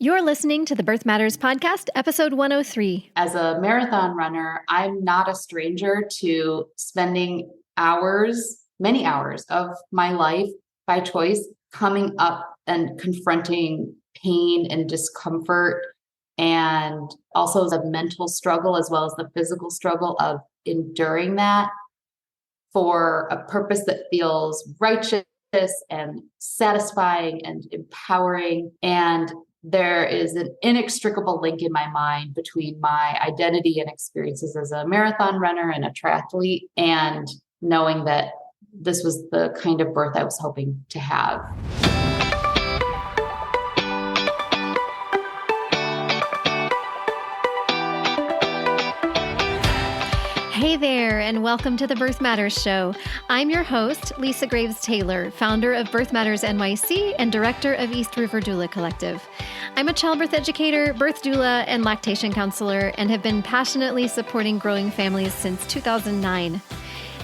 You're listening to the Birth Matters Podcast, episode 103. As a marathon runner, I'm not a stranger to spending hours, many hours of my life by choice, coming up and confronting pain and discomfort, and also the mental struggle as well as the physical struggle of enduring that for a purpose that feels righteous and satisfying and empowering. And there is an inextricable link in my mind between my identity and experiences as a marathon runner and a triathlete, and knowing that this was the kind of birth I was hoping to have. Hey there, and welcome to the Birth Matters Show. I'm your host, Lisa Graves Taylor, founder of Birth Matters NYC and director of East River Doula Collective. I'm a childbirth educator, birth doula, and lactation counselor, and have been passionately supporting growing families since 2009.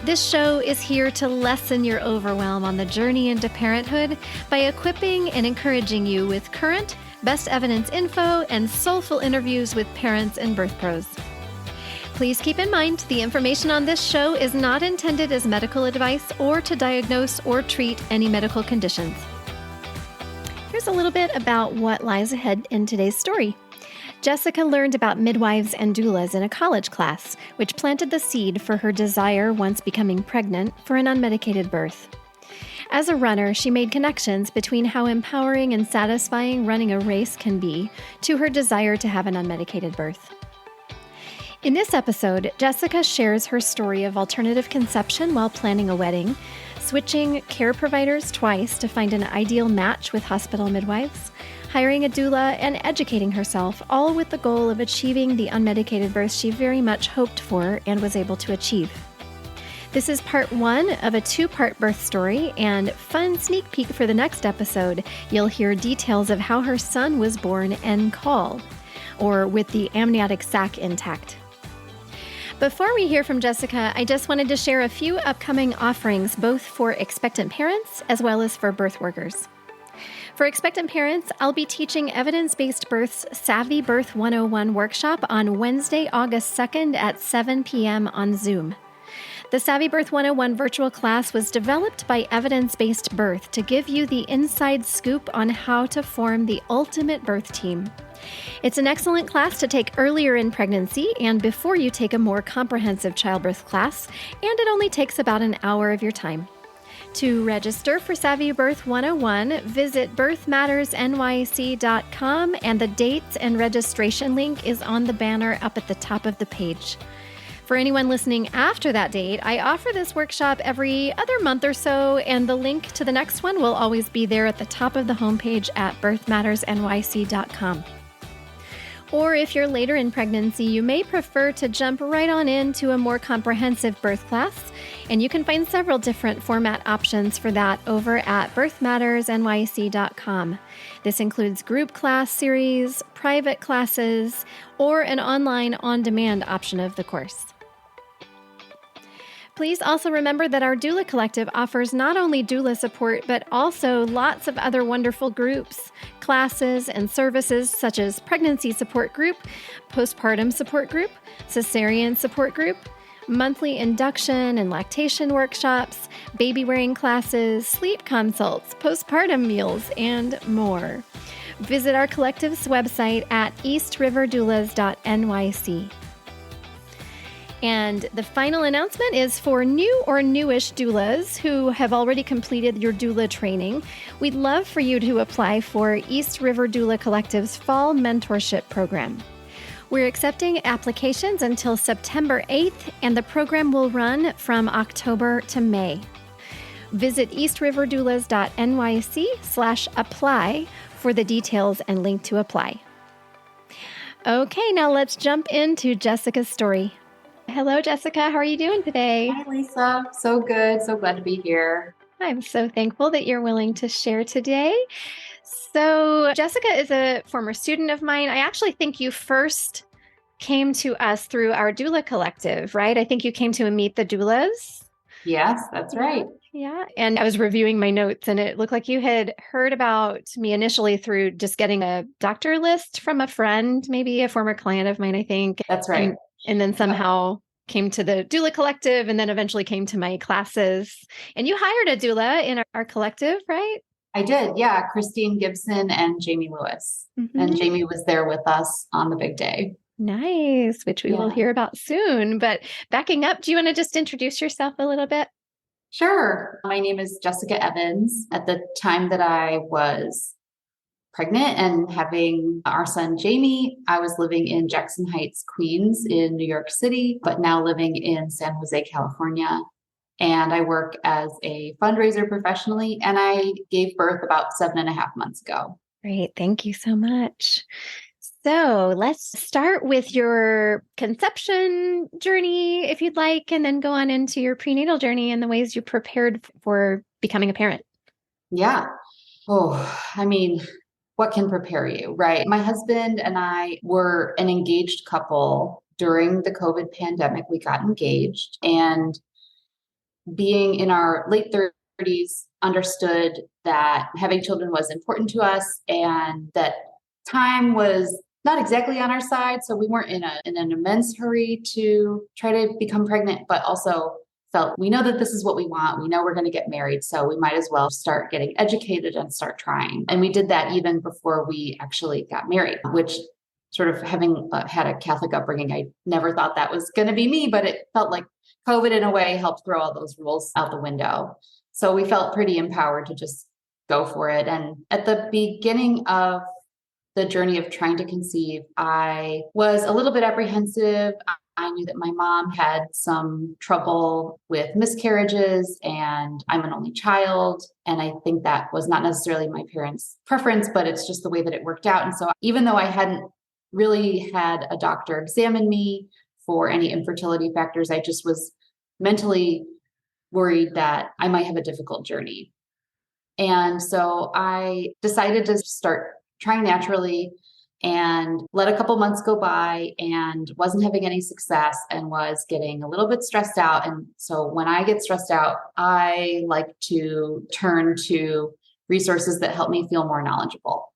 This show is here to lessen your overwhelm on the journey into parenthood by equipping and encouraging you with current, best evidence info and soulful interviews with parents and birth pros. Please keep in mind, the information on this show is not intended as medical advice or to diagnose or treat any medical conditions. Here's a little bit about what lies ahead in today's story. Jessica learned about midwives and doulas in a college class, which planted the seed for her desire, once becoming pregnant, for an unmedicated birth. As a runner, she made connections between how empowering and satisfying running a race can be to her desire to have an unmedicated birth. In this episode, Jessica shares her story of alternative conception while planning a wedding, switching care providers twice to find an ideal match with hospital midwives, hiring a doula, and educating herself, all with the goal of achieving the unmedicated birth she very much hoped for and was able to achieve. This is part one of a two-part birth story, and fun sneak peek for the next episode, you'll hear details of how her son was born en caul, or with the amniotic sac intact. Before we hear from Jessica, I just wanted to share a few upcoming offerings, both for expectant parents as well as for birth workers. For expectant parents, I'll be teaching Evidence-Based Birth's Savvy Birth 101 workshop on Wednesday, August 2nd at 7 p.m. on Zoom. The Savvy Birth 101 virtual class was developed by Evidence-Based Birth to give you the inside scoop on how to form the ultimate birth team. It's an excellent class to take earlier in pregnancy and before you take a more comprehensive childbirth class, and it only takes about an hour of your time. To register for Savvy Birth 101, visit birthmattersnyc.com, and the dates and registration link is on the banner up at the top of the page. For anyone listening after that date, I offer this workshop every other month or so, and the link to the next one will always be there at the top of the homepage at birthmattersnyc.com. Or if you're later in pregnancy, you may prefer to jump right on into a more comprehensive birth class, and you can find several different format options for that over at birthmattersnyc.com. This includes group class series, private classes, or an online on-demand option of the course. Please also remember that our Doula Collective offers not only doula support, but also lots of other wonderful groups, classes, and services such as pregnancy support group, postpartum support group, cesarean support group, monthly induction and lactation workshops, baby wearing classes, sleep consults, postpartum meals, and more. Visit our collective's website at eastriverdoulas.nyc. And the final announcement is for new or newish doulas who have already completed your doula training. We'd love for you to apply for East River Doula Collective's Fall Mentorship Program. We're accepting applications until September 8th, and the program will run from October to May. Visit eastriverdoulas.nyc/apply for the details and link to apply. Okay, now let's jump into Jessica's story. Hello, Jessica. How are you doing today? Hi, Lisa. So good. So glad to be here. I'm so thankful that you're willing to share today. So Jessica is a former student of mine. I actually think you first came to us through our doula collective, right? I think you came to Meet the Doulas. Yes, that's right. Yeah. And I was reviewing my notes and it looked like you had heard about me initially through just getting a doctor list from a friend, maybe a former client of mine, I think. That's right. And then Yep. somehow came to the doula collective and then eventually came to my classes. And you hired a doula in our collective, right? I did. Yeah. Christine Gibson and Jamie Lewis. And Mm-hmm. Jamie was there with us on the big day. Nice, which we will Yeah. hear about soon. But backing up, do you want to just introduce yourself a little bit? Sure. My name is Jessica Evans. At the time that I was pregnant and having our son Jamie, I was living in Jackson Heights, Queens in New York City, but now living in San Jose, California. And I work as a fundraiser professionally, and I gave birth about 7.5 months ago. Great. Thank you so much. So let's start with your conception journey, if you'd like, and then go on into your prenatal journey and the ways you prepared for becoming a parent. Yeah. Oh, I mean, what can prepare you, right? My husband and I were an engaged couple during the COVID pandemic. We got engaged, and being in our late 30s, understood that having children was important to us and that time was not exactly on our side. So we weren't in an immense hurry to try to become pregnant, but also felt we know that this is what we want. We know we're going to get married. So we might as well start getting educated and start trying. And we did that even before we actually got married, which sort of having had a Catholic upbringing, I never thought that was going to be me, but it felt like COVID in a way helped throw all those rules out the window. So we felt pretty empowered to just go for it. And at the beginning of the journey of trying to conceive, I was a little bit apprehensive. I knew that my mom had some trouble with miscarriages, and I'm an only child. And I think that was not necessarily my parents' preference, but it's just the way that it worked out. And so even though I hadn't really had a doctor examine me for any infertility factors, I just was mentally worried that I might have a difficult journey. And so I decided to start trying naturally and let a couple months go by and wasn't having any success and was getting a little bit stressed out. And so when I get stressed out, I like to turn to resources that help me feel more knowledgeable.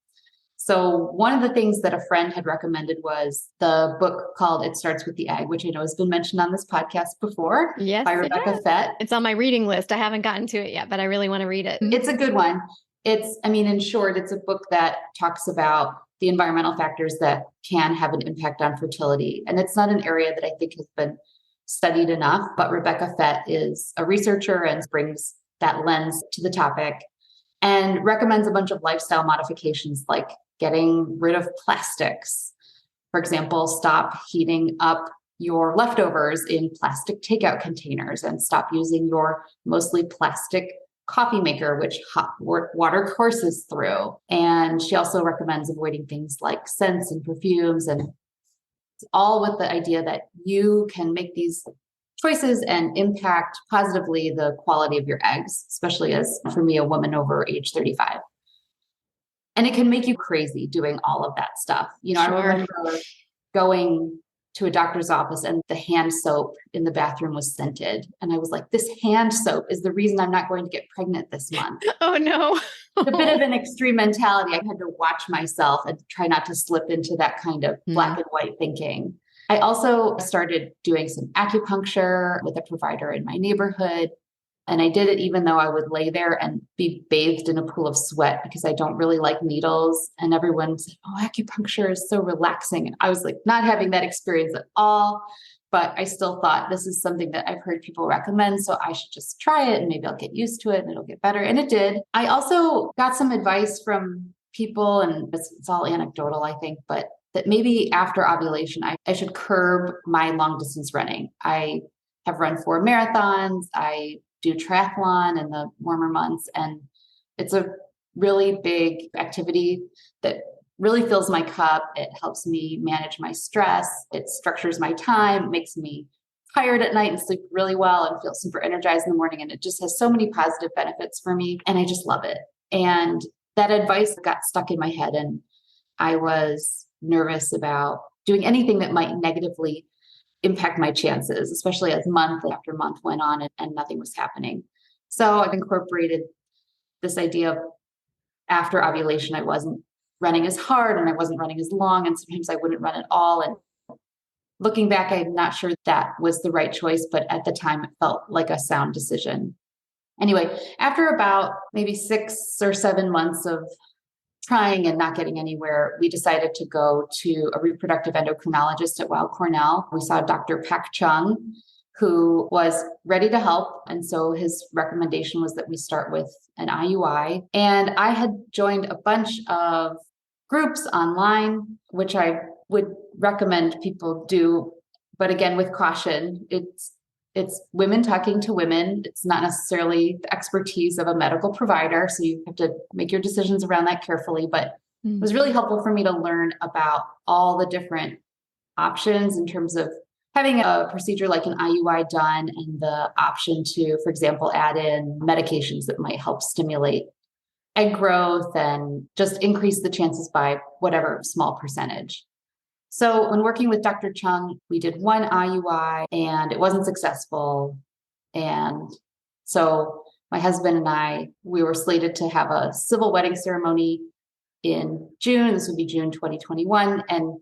So one of the things that a friend had recommended was the book called It Starts with the Egg, which I know has been mentioned on this podcast before, Yes, by Rebecca Fett. it's on my reading list. I haven't gotten to it yet, but I really want to read it. It's a good one. In short, it's a book that talks about the environmental factors that can have an impact on fertility. And it's not an area that I think has been studied enough, but Rebecca Fett is a researcher and brings that lens to the topic and recommends a bunch of lifestyle modifications like getting rid of plastics. For example, stop heating up your leftovers in plastic takeout containers and stop using your mostly plastic coffee maker, which hot water courses through. And she also recommends avoiding things like scents and perfumes, and all with the idea that you can make these choices and impact positively the quality of your eggs, especially as, for me, a woman over age 35. And it can make you crazy doing all of that stuff. I remember going to a doctor's office and the hand soap in the bathroom was scented. And I was like, this hand soap is the reason I'm not going to get pregnant this month. Oh, no. It's a bit of an extreme mentality. I had to watch myself and try not to slip into that kind of black and white thinking. I also started doing some acupuncture with a provider in my neighborhood. And I did it even though I would lay there and be bathed in a pool of sweat because I don't really like needles. And everyone said, oh, acupuncture is so relaxing. And I was like, not having that experience at all. But I still thought this is something that I've heard people recommend. So I should just try it and maybe I'll get used to it and it'll get better. And it did. I also got some advice from people, and it's all anecdotal, I think, but that maybe after ovulation, I should curb my long distance running. I have run 4 marathons. I do triathlon in the warmer months. And it's a really big activity that really fills my cup. It helps me manage my stress. It structures my time, makes me tired at night and sleep really well and feel super energized in the morning. And it just has so many positive benefits for me. And I just love it. And that advice got stuck in my head. And I was nervous about doing anything that might negatively impact my chances, especially as month after month went on and nothing was happening. So I've incorporated this idea of after ovulation, I wasn't running as hard and I wasn't running as long, and sometimes I wouldn't run at all. And looking back, I'm not sure that was the right choice, but at the time it felt like a sound decision. Anyway, after about maybe 6 or 7 months of trying and not getting anywhere, we decided to go to a reproductive endocrinologist at Weill Cornell. We saw Dr. Pak Chung, who was ready to help. And so his recommendation was that we start with an IUI. And I had joined a bunch of groups online, which I would recommend people do. But again, with caution, it's women talking to women. It's not necessarily the expertise of a medical provider. So you have to make your decisions around that carefully. But it was really helpful for me to learn about all the different options in terms of having a procedure like an IUI done and the option to, for example, add in medications that might help stimulate egg growth and just increase the chances by whatever small percentage. So when working with Dr. Chung, we did one IUI and it wasn't successful. And so my husband and I, we were slated to have a civil wedding ceremony in June. This would be June 2021. And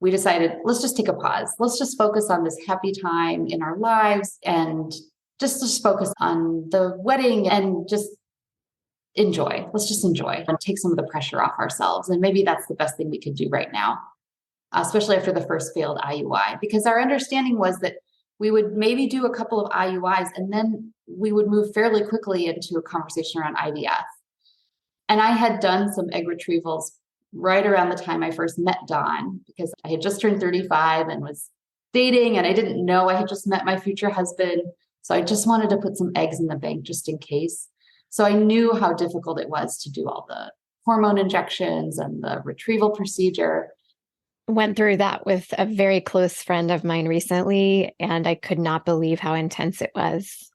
we decided, let's just take a pause. Let's just focus on this happy time in our lives and just focus on the wedding and just enjoy. Let's just enjoy and take some of the pressure off ourselves. And maybe that's the best thing we could do right now, especially after the first failed IUI, because our understanding was that we would maybe do a couple of IUIs and then we would move fairly quickly into a conversation around IVF. And I had done some egg retrievals right around the time I first met Don, because I had just turned 35 and was dating, and I didn't know I had just met my future husband. So I just wanted to put some eggs in the bank just in case. So I knew how difficult it was to do all the hormone injections and the retrieval procedure. Went through that with a very close friend of mine recently, and I could not believe how intense it was.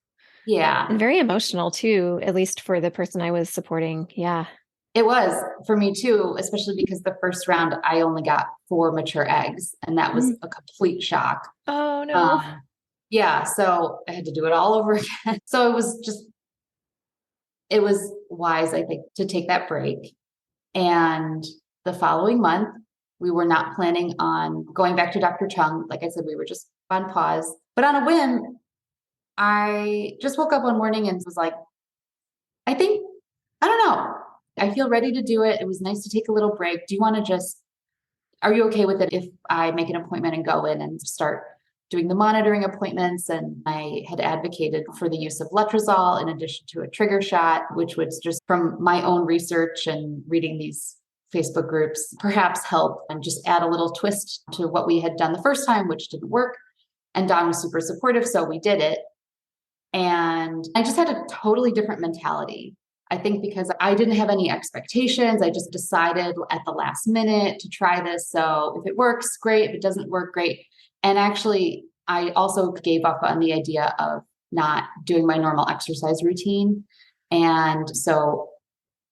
Yeah. And very emotional too, at least for the person I was supporting. Yeah. It was for me too, especially because the first round I only got 4 mature eggs, and that was a complete shock. Oh no. Yeah. So I had to do it all over again. So it was wise, I think, to take that break. And the following month, we were not planning on going back to Dr. Chung. Like I said, we were just on pause. But on a whim, I just woke up one morning and was like, I don't know. I feel ready to do it. It was nice to take a little break. Are you okay with it if I make an appointment and go in and start doing the monitoring appointments? And I had advocated for the use of letrozole in addition to a trigger shot, which was just from my own research and reading these Facebook groups, perhaps help and just add a little twist to what we had done the first time, which didn't work. And Don was super supportive, so we did it. And I just had a totally different mentality. I think because I didn't have any expectations, I just decided at the last minute to try this. So if it works, great. If it doesn't work, great. And actually, I also gave up on the idea of not doing my normal exercise routine. And so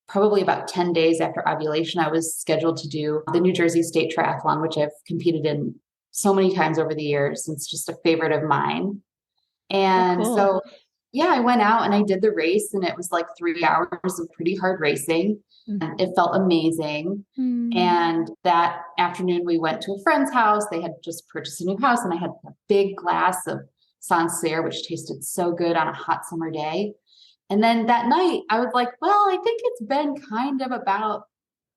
probably about 10 days after ovulation, I was scheduled to do the New Jersey State Triathlon, which I've competed in so many times over the years. It's just a favorite of mine. And so yeah, I went out and I did the race, and it was like 3 hours of pretty hard racing. And it felt amazing. And that afternoon we went to a friend's house. They had just purchased a new house, and I had a big glass of Sancerre, which tasted so good on a hot summer day. And then that night I was like, well, I think it's been kind of about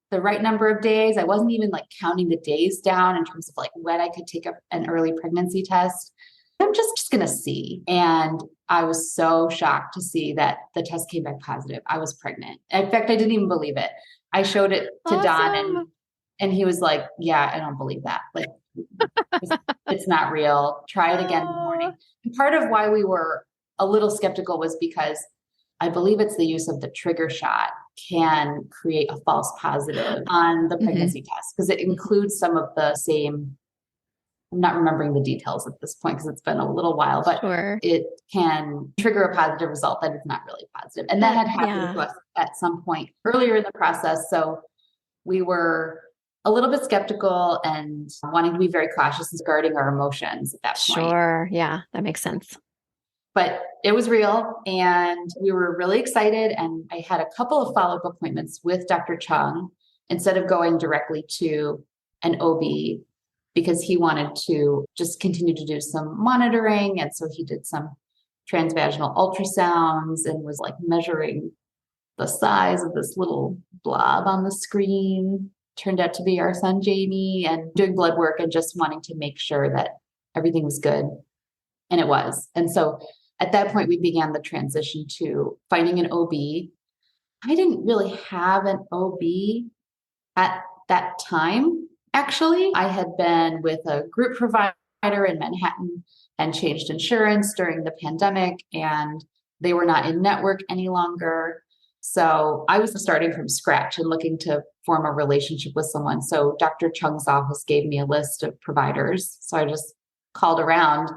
the right number of days. I wasn't even like counting the days down in terms of like when I could take an early pregnancy test. I'm just going to see. And I was so shocked to see that the test came back positive. I was pregnant. In fact, I didn't even believe it. I showed it to Don, and he was like, yeah, I don't believe that. Like, it's not real. Try it again in the morning. And part of why we were a little skeptical was because I believe it's the use of the trigger shot can create a false positive on the pregnancy test, because it includes some of the same. I'm not remembering the details at this point because it's been a little while, but it can trigger a positive result that is not really positive. And that had happened to us at some point earlier in the process. So we were a little bit skeptical and wanting to be very cautious regarding our emotions at that point. Sure. Yeah, that makes sense. But it was real and we were really excited. And I had a couple of follow-up appointments with Dr. Chung instead of going directly to an OB because he wanted to just continue to do some monitoring. And so he did some transvaginal ultrasounds and was like measuring the size of this little blob on the screen. Turned out to be our son, Jamie, and doing blood work and just wanting to make sure that everything was good. And it was. And so at that point, we began the transition to finding an OB. I didn't really have an OB at that time, actually. I had been with a group provider in Manhattan and changed insurance during the pandemic, and they were not in network any longer. So I was starting from scratch and looking to form a relationship with someone. So Dr. Chung's office gave me a list of providers. So I just called around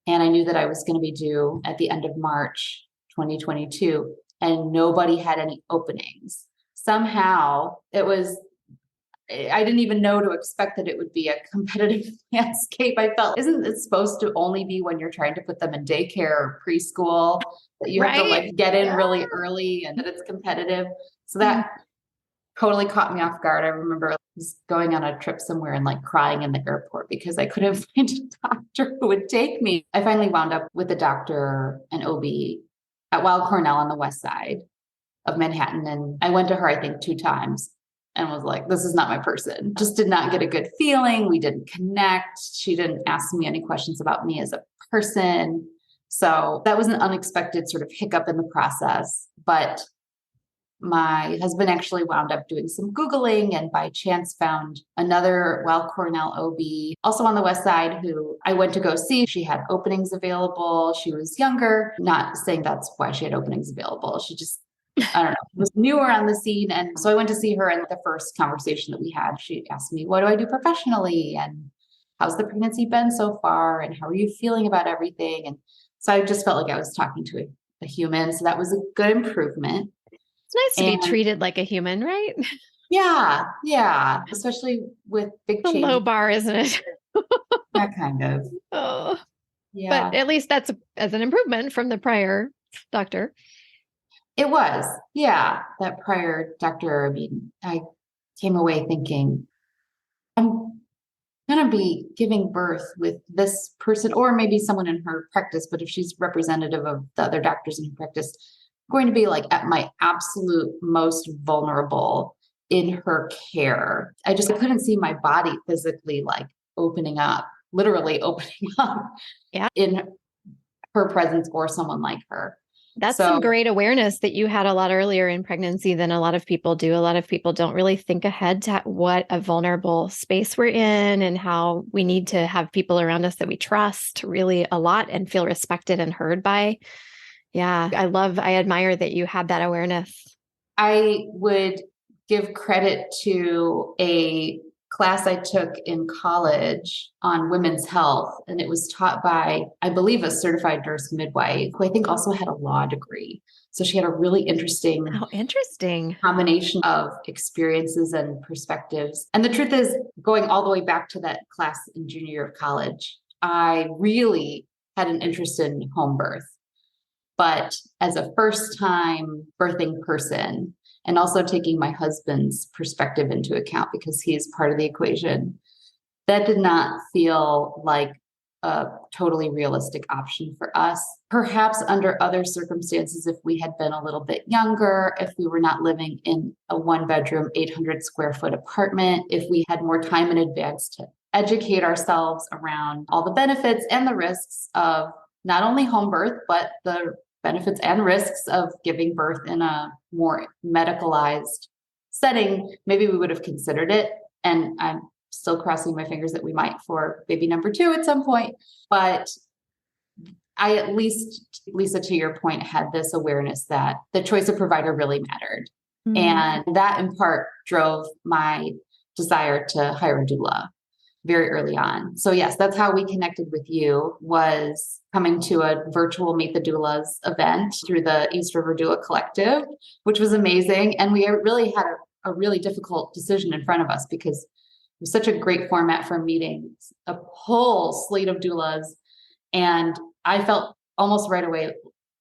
and I knew that I was going to be due at the end of March 2022 and nobody had any openings. Somehow I didn't even know to expect that it would be a competitive landscape. I felt, isn't it supposed to only be when you're trying to put them in daycare or preschool that you have to like get in really early and that it's competitive? So that totally caught me off guard. I remember I was going on a trip somewhere and like crying in the airport because I couldn't find a doctor who would take me. I finally wound up with a doctor, an OB at Weill Cornell on the west side of Manhattan. And I went to her, I think 2 times. And was like, this is not my person. Just did not get a good feeling. We didn't connect. She didn't ask me any questions about me as a person. So that was an unexpected sort of hiccup in the process. But my husband actually wound up doing some Googling and by chance found another Weill Cornell OB, also on the West Side, who I went to go see. She had openings available. She was younger, not saying that's why she had openings available. She just, I don't know, was newer on the scene. And so I went to see her, and the first conversation that we had, she asked me, what do I do professionally? And how's the pregnancy been so far? And how are you feeling about everything? And so I just felt like I was talking to a human. So that was a good improvement. It's nice to be treated like a human, right? Yeah. Yeah. Especially with big changes. A low bar, isn't it? That kind of. Oh, yeah. But at least that's as an improvement from the prior doctor. It was. Yeah. That prior doctor, I mean, I came away thinking, I'm going to be giving birth with this person, or maybe someone in her practice, but if she's representative of the other doctors in her practice, I'm going to be like at my absolute most vulnerable in her care. I couldn't see my body physically like opening up, literally opening up in her presence or someone like her. That's some great awareness that you had a lot earlier in pregnancy than a lot of people do. A lot of people don't really think ahead to what a vulnerable space we're in and how we need to have people around us that we trust really a lot and feel respected and heard by. Yeah, I admire that you had that awareness. I would give credit to a class I took in college on women's health, and it was taught by, I believe, a certified nurse midwife who I think also had a law degree. So she had a really interesting combination of experiences and perspectives. And the truth is, going all the way back to that class in junior year of college, I really had an interest in home birth. But as a first-time birthing person, and also taking my husband's perspective into account because he is part of the equation, that did not feel like a totally realistic option for us. Perhaps under other circumstances, if we had been a little bit younger, if we were not living in a 1-bedroom, 800 square foot apartment, if we had more time in advance to educate ourselves around all the benefits and the risks of not only home birth, but the benefits and risks of giving birth in a more medicalized setting, maybe we would have considered it. And I'm still crossing my fingers that we might for baby number 2 at some point. But I, at least, Lisa, to your point, had this awareness that the choice of provider really mattered. Mm-hmm. And that in part drove my desire to hire a doula very early on. So yes, that's how we connected with you, was coming to a virtual Meet the Doulas event through the East River Doula Collective, which was amazing. And we really had a really difficult decision in front of us because was such a great format for meetings, a whole slate of doulas. And I felt almost right away,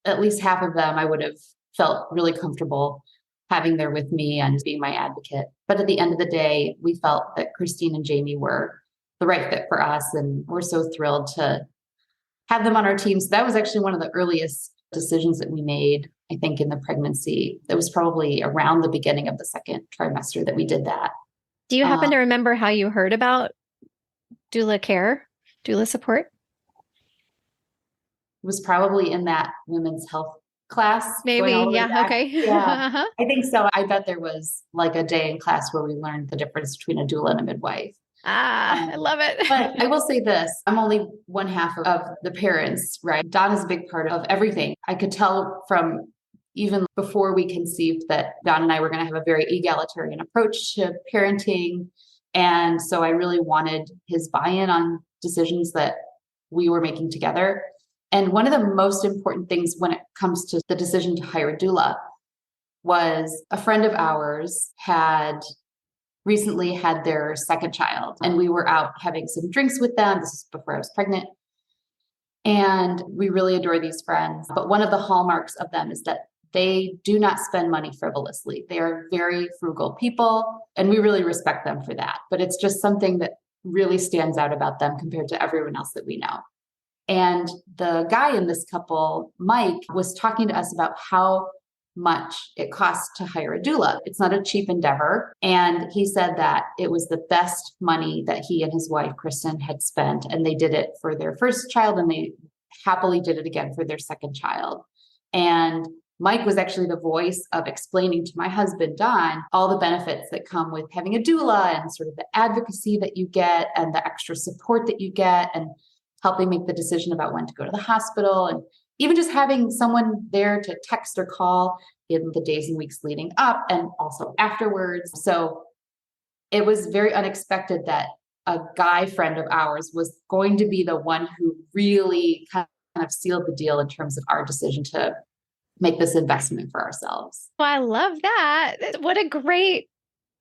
at least half of them, I would have felt really comfortable having there with me and being my advocate. But at the end of the day, we felt that Christine and Jamie were the right fit for us. And we're so thrilled to have them on our team. So that was actually one of the earliest decisions that we made, I think, in the pregnancy. It was probably around the beginning of the second trimester that we did that. Do you happen to remember how you heard about doula care, doula support? It was probably in that women's health class. Maybe. Yeah. Okay. Yeah, I think so. I bet there was like a day in class where we learned the difference between a doula and a midwife. I love it. But I will say this, I'm only one half of the parents, right? Don is a big part of everything. I could tell from even before we conceived that Don and I were going to have a very egalitarian approach to parenting. And so I really wanted his buy-in on decisions that we were making together. And one of the most important things when it comes to the decision to hire a doula was a friend of ours had recently had their second child, and we were out having some drinks with them. This is before I was pregnant. And we really adore these friends. But one of the hallmarks of them is that they do not spend money frivolously. They are very frugal people, and we really respect them for that. But it's just something that really stands out about them compared to everyone else that we know. And the guy in this couple, Mike, was talking to us about how much it costs to hire a doula. It's not a cheap endeavor. And he said that it was the best money that he and his wife, Kristen, had spent. And they did it for their first child, and they happily did it again for their second child. And Mike was actually the voice of explaining to my husband, Don, all the benefits that come with having a doula and sort of the advocacy that you get and the extra support that you get and helping make the decision about when to go to the hospital, and even just having someone there to text or call in the days and weeks leading up and also afterwards. So it was very unexpected that a guy friend of ours was going to be the one who really kind of sealed the deal in terms of our decision to make this investment for ourselves. Well, I love that. What a great,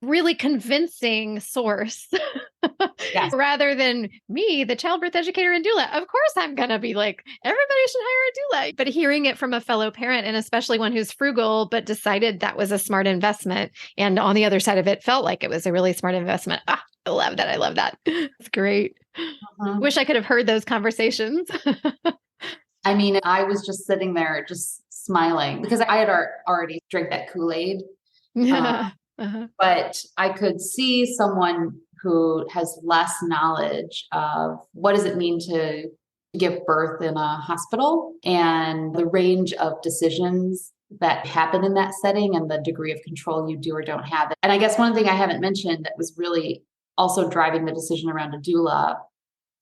really convincing source. Yes. Rather than me, the childbirth educator and doula. Of course, I'm going to be like, everybody should hire a doula. But hearing it from a fellow parent, and especially one who's frugal, but decided that was a smart investment. And on the other side of it, felt like it was a really smart investment. I love that. I love that. It's great. Wish I could have heard those conversations. I mean, I was just sitting there just smiling because I had already drank that Kool-Aid. But I could see someone who has less knowledge of what does it mean to give birth in a hospital and the range of decisions that happen in that setting and the degree of control you do or don't have. And I guess one thing I haven't mentioned that was really also driving the decision around a doula,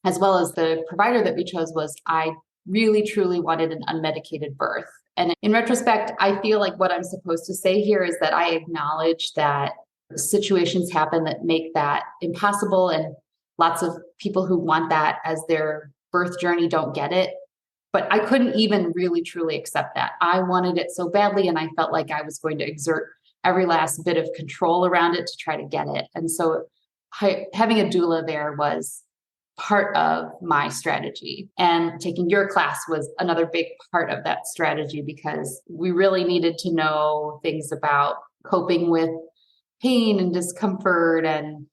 as well as the provider that we chose, was I really, truly wanted an unmedicated birth. And in retrospect, I feel like what I'm supposed to say here is that I acknowledge that situations happen that make that impossible. And lots of people who want that as their birth journey don't get it. But I couldn't even really, truly accept that. I wanted it so badly. And I felt like I was going to exert every last bit of control around it to try to get it. And so having a doula there was part of my strategy, and taking your class was another big part of that strategy because we really needed to know things about coping with pain and discomfort and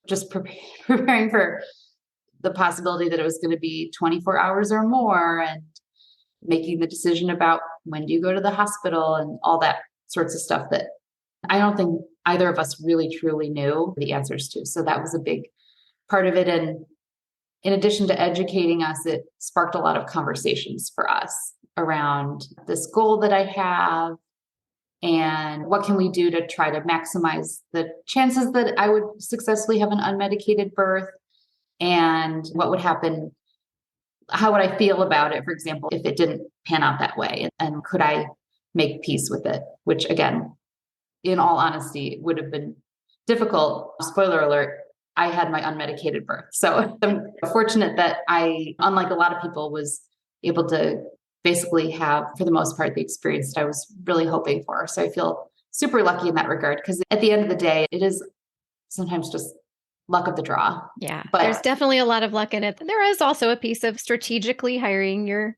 just preparing for the possibility that it was going to be 24 hours or more, and making the decision about when do you go to the hospital and all that sorts of stuff that I don't think either of us really truly knew the answers to. So that was a big part of it. And in addition to educating us, it sparked a lot of conversations for us around this goal that I have and what can we do to try to maximize the chances that I would successfully have an unmedicated birth, and what would happen, how would I feel about it, for example, if it didn't pan out that way, and could I make peace with it, which again, in all honesty, would have been difficult. Spoiler alert, I had my unmedicated birth. So I'm fortunate that I, unlike a lot of people, was able to basically have, for the most part, the experience that I was really hoping for. So I feel super lucky in that regard, because at the end of the day, it is sometimes just luck of the draw. Yeah. But there's definitely a lot of luck in it. There is also a piece of strategically hiring your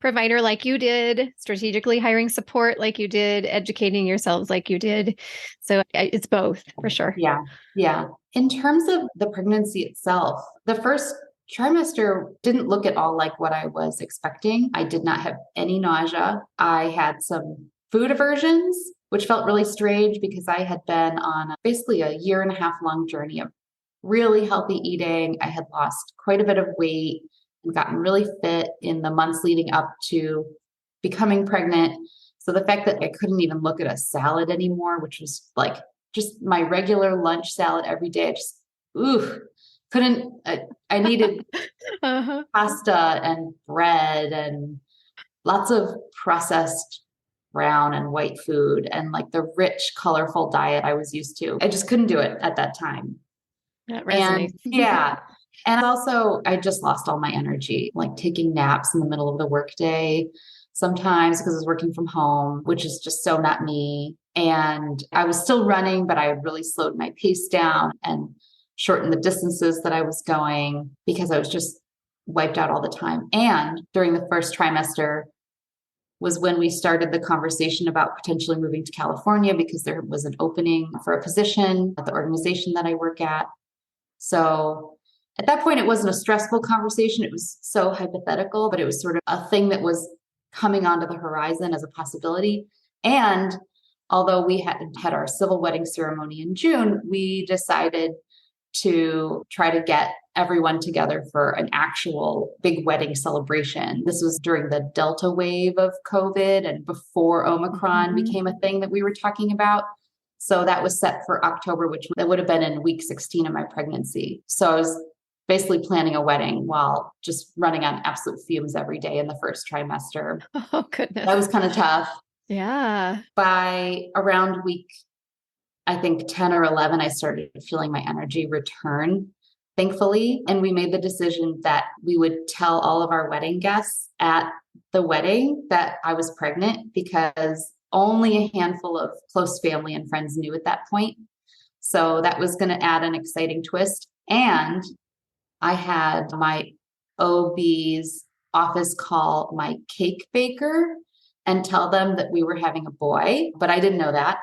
provider like you did, strategically hiring support like you did, educating yourselves like you did. So it's both for sure. yeah, yeah. In terms of the pregnancy itself, the first trimester didn't look at all like what I was expecting. I did not have any nausea. I had some food aversions, which felt really strange because I had been on basically a 1.5 year long journey of really healthy eating. I had lost quite a bit of weight and gotten really fit in the months leading up to becoming pregnant. So the fact that I couldn't even look at a salad anymore, which was like just my regular lunch salad every day, I just, couldn't, I needed pasta and bread and lots of processed brown and white food and like the rich, colorful diet I was used to. I just couldn't do it at that time. That resonates. And yeah. And also, I just lost all my energy, like taking naps in the middle of the workday sometimes because I was working from home, which is just so not me. And I was still running, but I had really slowed my pace down and shortened the distances that I was going because I was just wiped out all the time. And during the first trimester was when we started the conversation about potentially moving to California because there was an opening for a position at the organization that I work at. So at that point, it wasn't a stressful conversation. It was so hypothetical, but it was sort of a thing that was coming onto the horizon as a possibility. And although we had our civil wedding ceremony in June, we decided to try to get everyone together for an actual big wedding celebration. This was during the Delta wave of COVID and before Omicron became a thing that we were talking about. So that was set for October, which that would have been in week 16 of my pregnancy. So I was basically planning a wedding while just running on absolute fumes every day in the first trimester. Oh, goodness. That was kind of tough. Yeah. By around week, I think 10 or 11, I started feeling my energy return, thankfully. And we made the decision that we would tell all of our wedding guests at the wedding that I was pregnant because only a handful of close family and friends knew at that point. So that was going to add an exciting twist. And I had my OB's office call my cake baker and tell them that we were having a boy, but I didn't know that.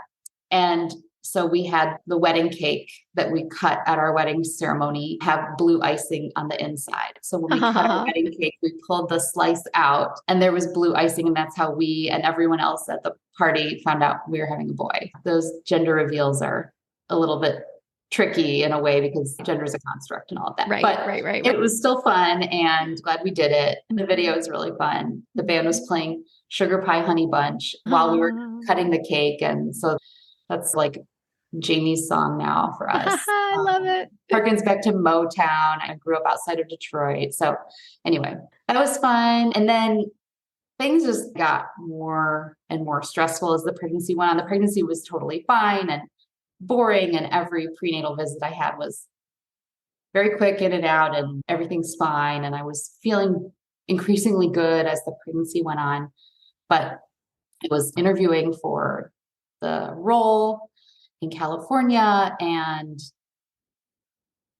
And so we had the wedding cake that we cut at our wedding ceremony have blue icing on the inside. So when we cut our wedding cake, we pulled the slice out and there was blue icing. And that's how we and everyone else at the party found out we were having a boy. Those gender reveals are a little bit tricky in a way because gender is a construct and all of that. Right, but right. It was still fun and glad we did it. The video is really fun. The band was playing Sugar Pie Honey Bunch while we were cutting the cake. And so that's like Jamie's song now for us. I love it. Harkens back to Motown. I grew up outside of Detroit. So anyway, that was fun. And then things just got more and more stressful as the pregnancy went on. The pregnancy was totally fine and boring. And every prenatal visit I had was very quick in and out and everything's fine. And I was feeling increasingly good as the pregnancy went on. But I was interviewing for the role in California and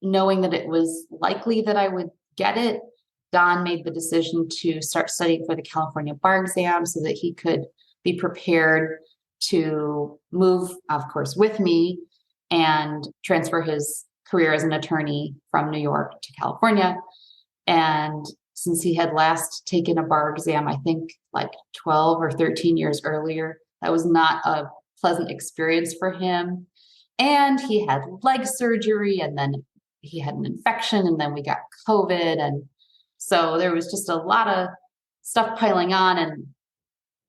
knowing that it was likely that I would get it, Don made the decision to start studying for the California bar exam so that he could be prepared to move, of course, with me and transfer his career as an attorney from New York to California. And since he had last taken a bar exam, I think like 12 or 13 years earlier, that was not a pleasant experience for him. And he had leg surgery and then he had an infection and then we got COVID. And so there was just a lot of stuff piling on. And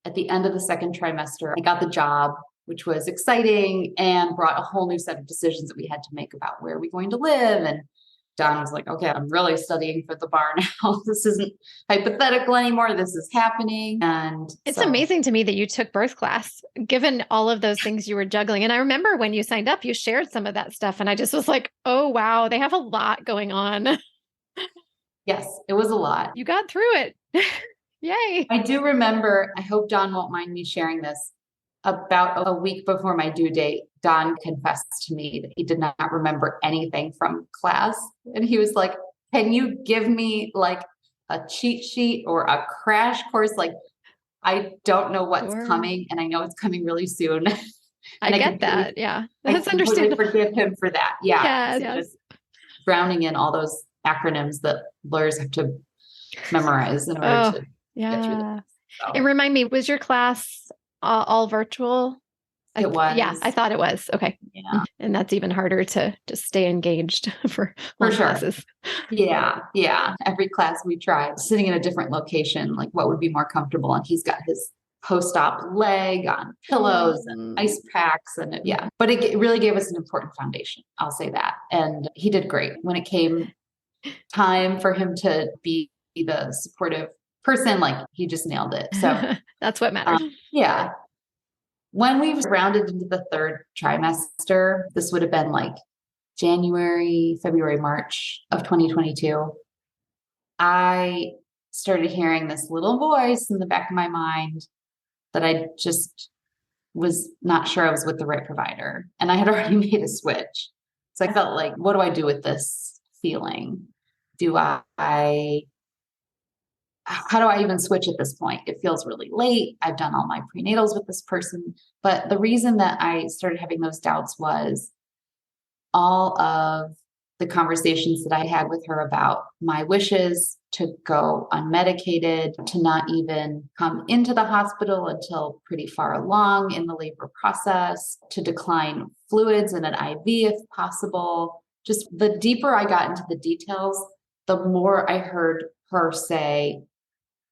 at the end of the second trimester, I got the job, which was exciting and brought a whole new set of decisions that we had to make about where we're going to live. And Don was like, okay, I'm really studying for the bar now. This isn't hypothetical anymore. This is happening. And it's amazing to me that you took birth class, given all of those things you were juggling. And I remember when you signed up, you shared some of that stuff. And I just was like, oh, wow, they have a lot going on. Yes, it was a lot. You got through it. Yay. I do remember, I hope Don won't mind me sharing this, about a week before my due date, Don confessed to me that he did not remember anything from class. And he was like, can you give me like a cheat sheet or a crash course? Like, I don't know what's coming, and I know it's coming really soon. I get that. Yeah. That's understandable. understandable. Forgive him for that. Yeah. Yes. Drowning in all those acronyms that lawyers have to memorize in order to get through them. So. And remind me, was your class all virtual? It was. Yeah, I thought it was. Okay. Yeah. And that's even harder to just stay engaged for long classes. Yeah. Yeah. Every class we tried sitting in a different location, like what would be more comfortable. And he's got his post-op leg on pillows and ice packs. And but it really gave us an important foundation. I'll say that. And he did great. When it came time for him to be the supportive person, like he just nailed it. So that's what matters. Yeah. When we rounded into the third trimester, this would have been like January, February, March of 2022. I started hearing this little voice in the back of my mind that I just was not sure I was with the right provider. And I had already made a switch. So I felt like, what do I do with this feeling? How do I even switch at this point? It feels really late. I've done all my prenatals with this person. But the reason that I started having those doubts was all of the conversations that I had with her about my wishes to go unmedicated, to not even come into the hospital until pretty far along in the labor process, to decline fluids and an IV if possible. Just the deeper I got into the details, the more I heard her say,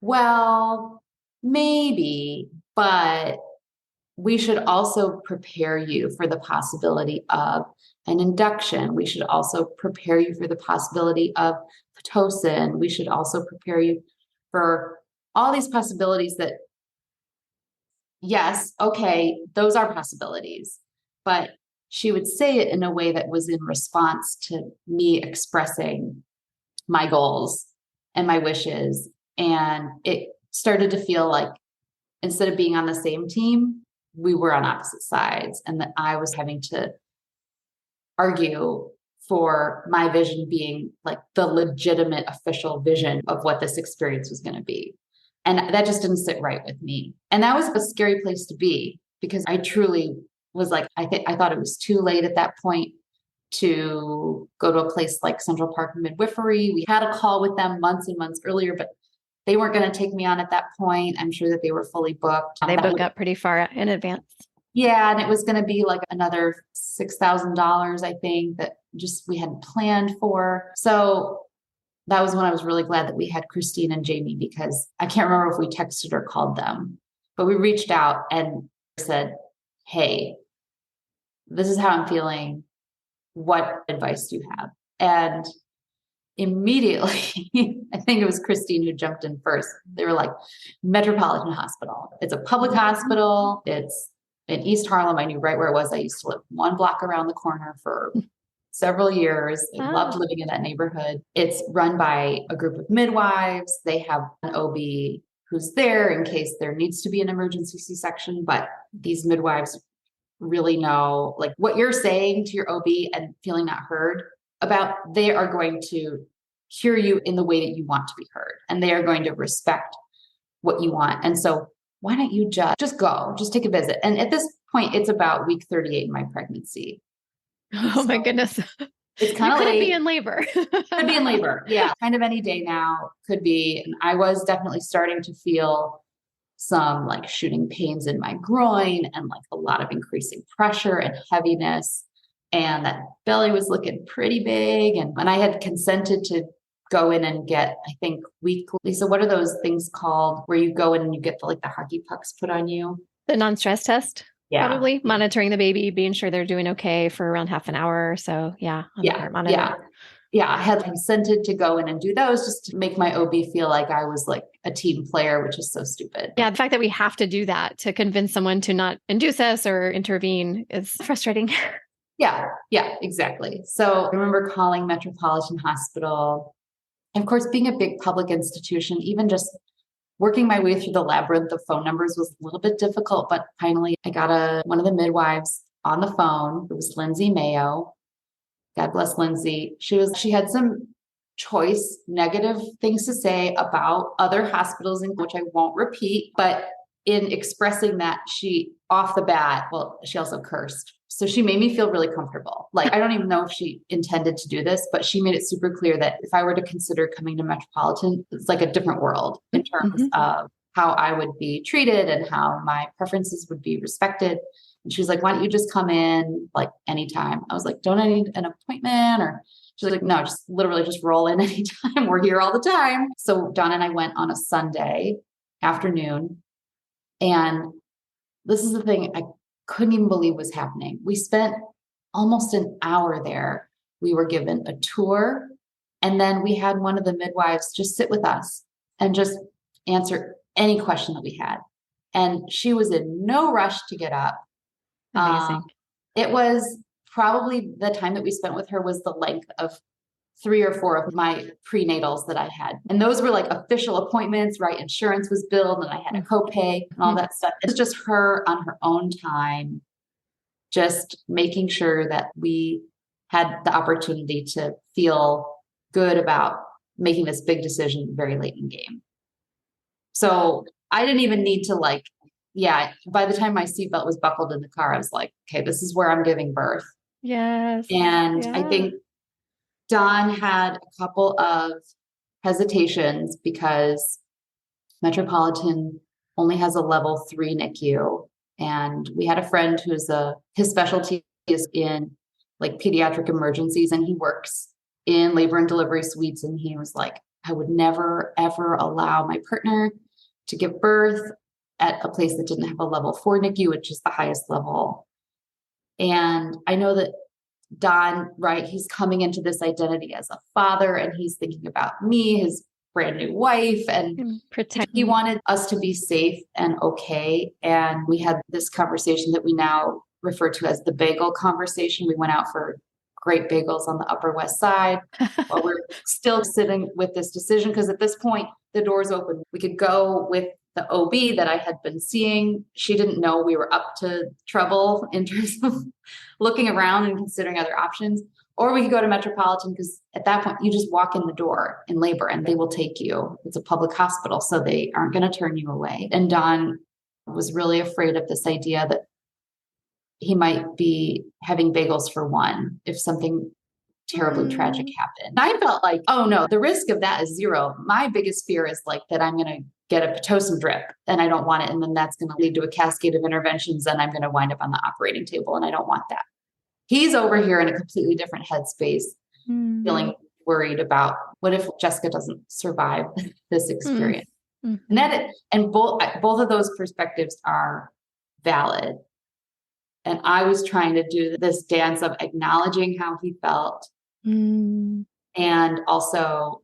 well, maybe, but we should also prepare you for the possibility of an induction. We should also prepare you for the possibility of Pitocin. We should also prepare you for all these possibilities that, yes, okay, those are possibilities, but she would say it in a way that was in response to me expressing my goals and my wishes. And it started to feel like instead of being on the same team, we were on opposite sides, and that I was having to argue for my vision being like the legitimate official vision of what this experience was going to be. And that just didn't sit right with me. And that was a scary place to be, because I truly was like, I thought it was too late at that point to go to a place like Central Park Midwifery. We had a call with them months and months earlier, but they weren't going to take me on at that point. I'm sure that they were fully booked. They book up pretty far in advance. Yeah. And it was going to be like another $6,000, I think, that just we hadn't planned for. So that was when I was really glad that we had Christine and Jamie, because I can't remember if we texted or called them, but we reached out and said, hey, this is how I'm feeling. What advice do you have? And immediately, I think it was Christine who jumped in first. They were like, Metropolitan Hospital. It's a public hospital. It's in East Harlem. I knew right where it was. I used to live one block around the corner for several years. I loved living in that neighborhood. It's run by a group of midwives. They have an OB who's there in case there needs to be an emergency C-section, but these midwives really know like what you're saying to your OB and feeling not heard about. They are going to hear you in the way that you want to be heard, and they are going to respect what you want. And so why don't you just go, just take a visit. And at this point, it's about week 38 in my pregnancy. Oh my goodness. It's kind of could be in labor. Could be in labor. Yeah. Kind of any day now could be. And I was definitely starting to feel some like shooting pains in my groin and like a lot of increasing pressure and heaviness. And that belly was looking pretty big. And when I had consented to go in and get, I think weekly. So what are those things called where you go in and you get the hockey pucks put on you? The non-stress test. Yeah. Probably monitoring the baby, being sure they're doing okay for around half an hour or so. Yeah. Yeah. I had consented to go in and do those just to make my OB feel like I was like a team player, which is so stupid. Yeah. The fact that we have to do that to convince someone to not induce us or intervene is frustrating. Yeah, exactly. So I remember calling Metropolitan Hospital. And of course, being a big public institution, even just working my way through the labyrinth of phone numbers was a little bit difficult, but finally I got one of the midwives on the phone. It was Lindsay Mayo. God bless Lindsay. She had some choice negative things to say about other hospitals, in which I won't repeat, but in expressing that, she off the bat, well, she also cursed. So she made me feel really comfortable. Like, I don't even know if she intended to do this, but she made it super clear that if I were to consider coming to Metropolitan, it's like a different world in terms of how I would be treated and how my preferences would be respected. And she was like, why don't you just come in like anytime? I was like, don't I need an appointment? Or she's like, no, just literally just roll in anytime. We're here all the time. So Dawn and I went on a Sunday afternoon. And this is the thing I couldn't even believe was happening. We spent almost an hour there. We were given a tour, and then we had one of the midwives just sit with us and just answer any question that we had. And she was in no rush to get up. Amazing. It was probably the time that we spent with her was the length of 3 or 4 of my prenatals that I had. And those were like official appointments, right? Insurance was billed and I had a copay and all that stuff. It's just her on her own time, just making sure that we had the opportunity to feel good about making this big decision very late in game. So I didn't even need to by the time my seatbelt was buckled in the car, I was like, okay, this is where I'm giving birth. Yes. And I think Dawn had a couple of hesitations because Metropolitan only has a level 3 NICU. And we had a friend his specialty is in like pediatric emergencies, and he works in labor and delivery suites. And he was like, I would never, ever allow my partner to give birth at a place that didn't have a level 4 NICU, which is the highest level. And I know that Don, right, he's coming into this identity as a father, and he's thinking about me, his brand new wife, and he wanted us to be safe and okay. And we had this conversation that we now refer to as the bagel conversation. We went out for great bagels on the Upper West Side while we're still sitting with this decision, because at this point, the door's open. We could go with the OB that I had been seeing. She didn't know we were up to trouble in terms of looking around and considering other options. Or we could go to Metropolitan, because at that point, you just walk in the door in labor and they will take you. It's a public hospital, so they aren't going to turn you away. And Don was really afraid of this idea that he might be having bagels for one if something terribly tragic happened. I felt like, oh no, the risk of that is zero. My biggest fear is like that I'm going to get a Pitocin drip and I don't want it. And then that's going to lead to a cascade of interventions and I'm going to wind up on the operating table. And I don't want that. He's over here in a completely different headspace, feeling worried about what if Jessica doesn't survive this experience. And both of those perspectives are valid. And I was trying to do this dance of acknowledging how he felt. And also,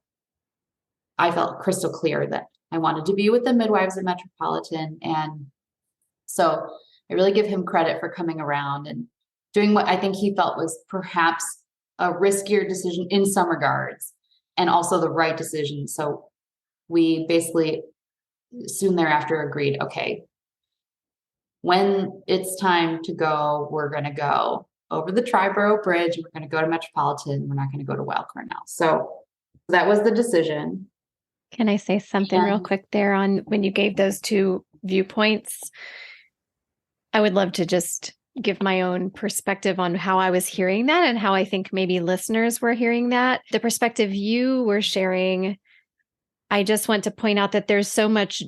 I felt crystal clear that I wanted to be with the midwives at Metropolitan. And so I really give him credit for coming around and doing what I think he felt was perhaps a riskier decision in some regards, and also the right decision. So we basically soon thereafter agreed, okay, when it's time to go, we're going to go over the Triborough Bridge. We're going to go to Metropolitan. We're not going to go to Weill Cornell. So that was the decision. Can I say something real quick there on when you gave those two viewpoints? I would love to just give my own perspective on how I was hearing that and how I think maybe listeners were hearing that. The perspective you were sharing, I just want to point out that there's so much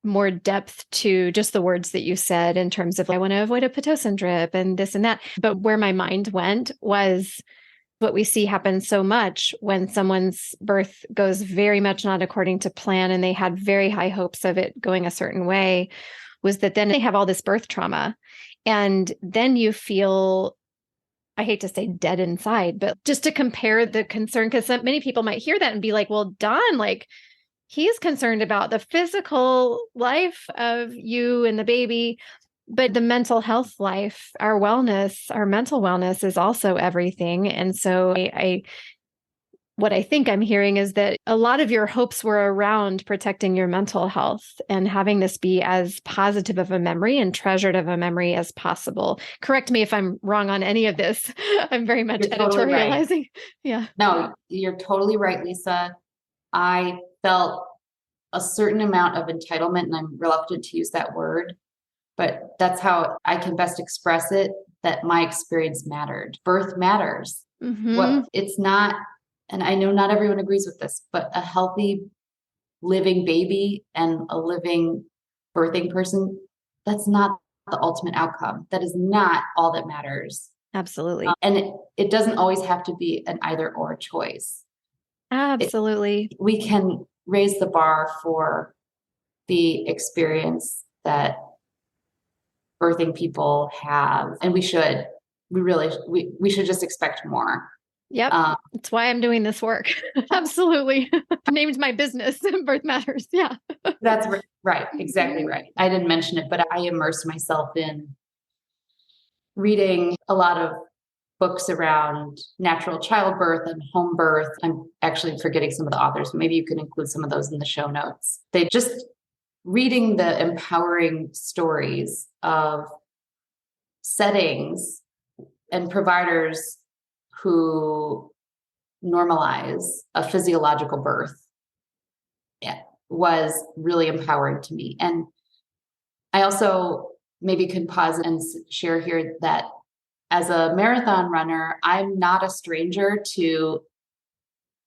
more depth to just the words that you said in terms of, I want to avoid a Pitocin drip and this and that. But where my mind went was what we see happen so much when someone's birth goes very much not according to plan and they had very high hopes of it going a certain way, was that then they have all this birth trauma. And then you feel, I hate to say dead inside, but just to compare the concern, because many people might hear that and be like, well, Don, like, he's concerned about the physical life of you and the baby, but the mental health life, our wellness, our mental wellness is also everything. And so I what I think I'm hearing is that a lot of your hopes were around protecting your mental health and having this be as positive of a memory and treasured of a memory as possible. Correct me if I'm wrong on any of this. I'm very much You're totally right. editorializing. Yeah. No, you're totally right, Lisa. I felt a certain amount of entitlement, and I'm reluctant to use that word, but that's how I can best express it, that my experience mattered. Birth matters. Mm-hmm. What it's not, and I know not everyone agrees with this, but a healthy living baby and a living birthing person, that's not the ultimate outcome. That is not all that matters. Absolutely. And it doesn't always have to be an either or choice. Absolutely. We can raise the bar for the experience that birthing people have, and we should. We should just expect more. Yep. That's why I'm doing this work. Absolutely. Named my business, Birth Matters. Yeah. That's right. Exactly right. I didn't mention it, but I immersed myself in reading a lot of books around natural childbirth and home birth. I'm actually forgetting some of the authors, but maybe you can include some of those in the show notes. They just reading the empowering stories of settings and providers who normalize a physiological birth was really empowering to me. And I also maybe can pause and share here that as a marathon runner, I'm not a stranger to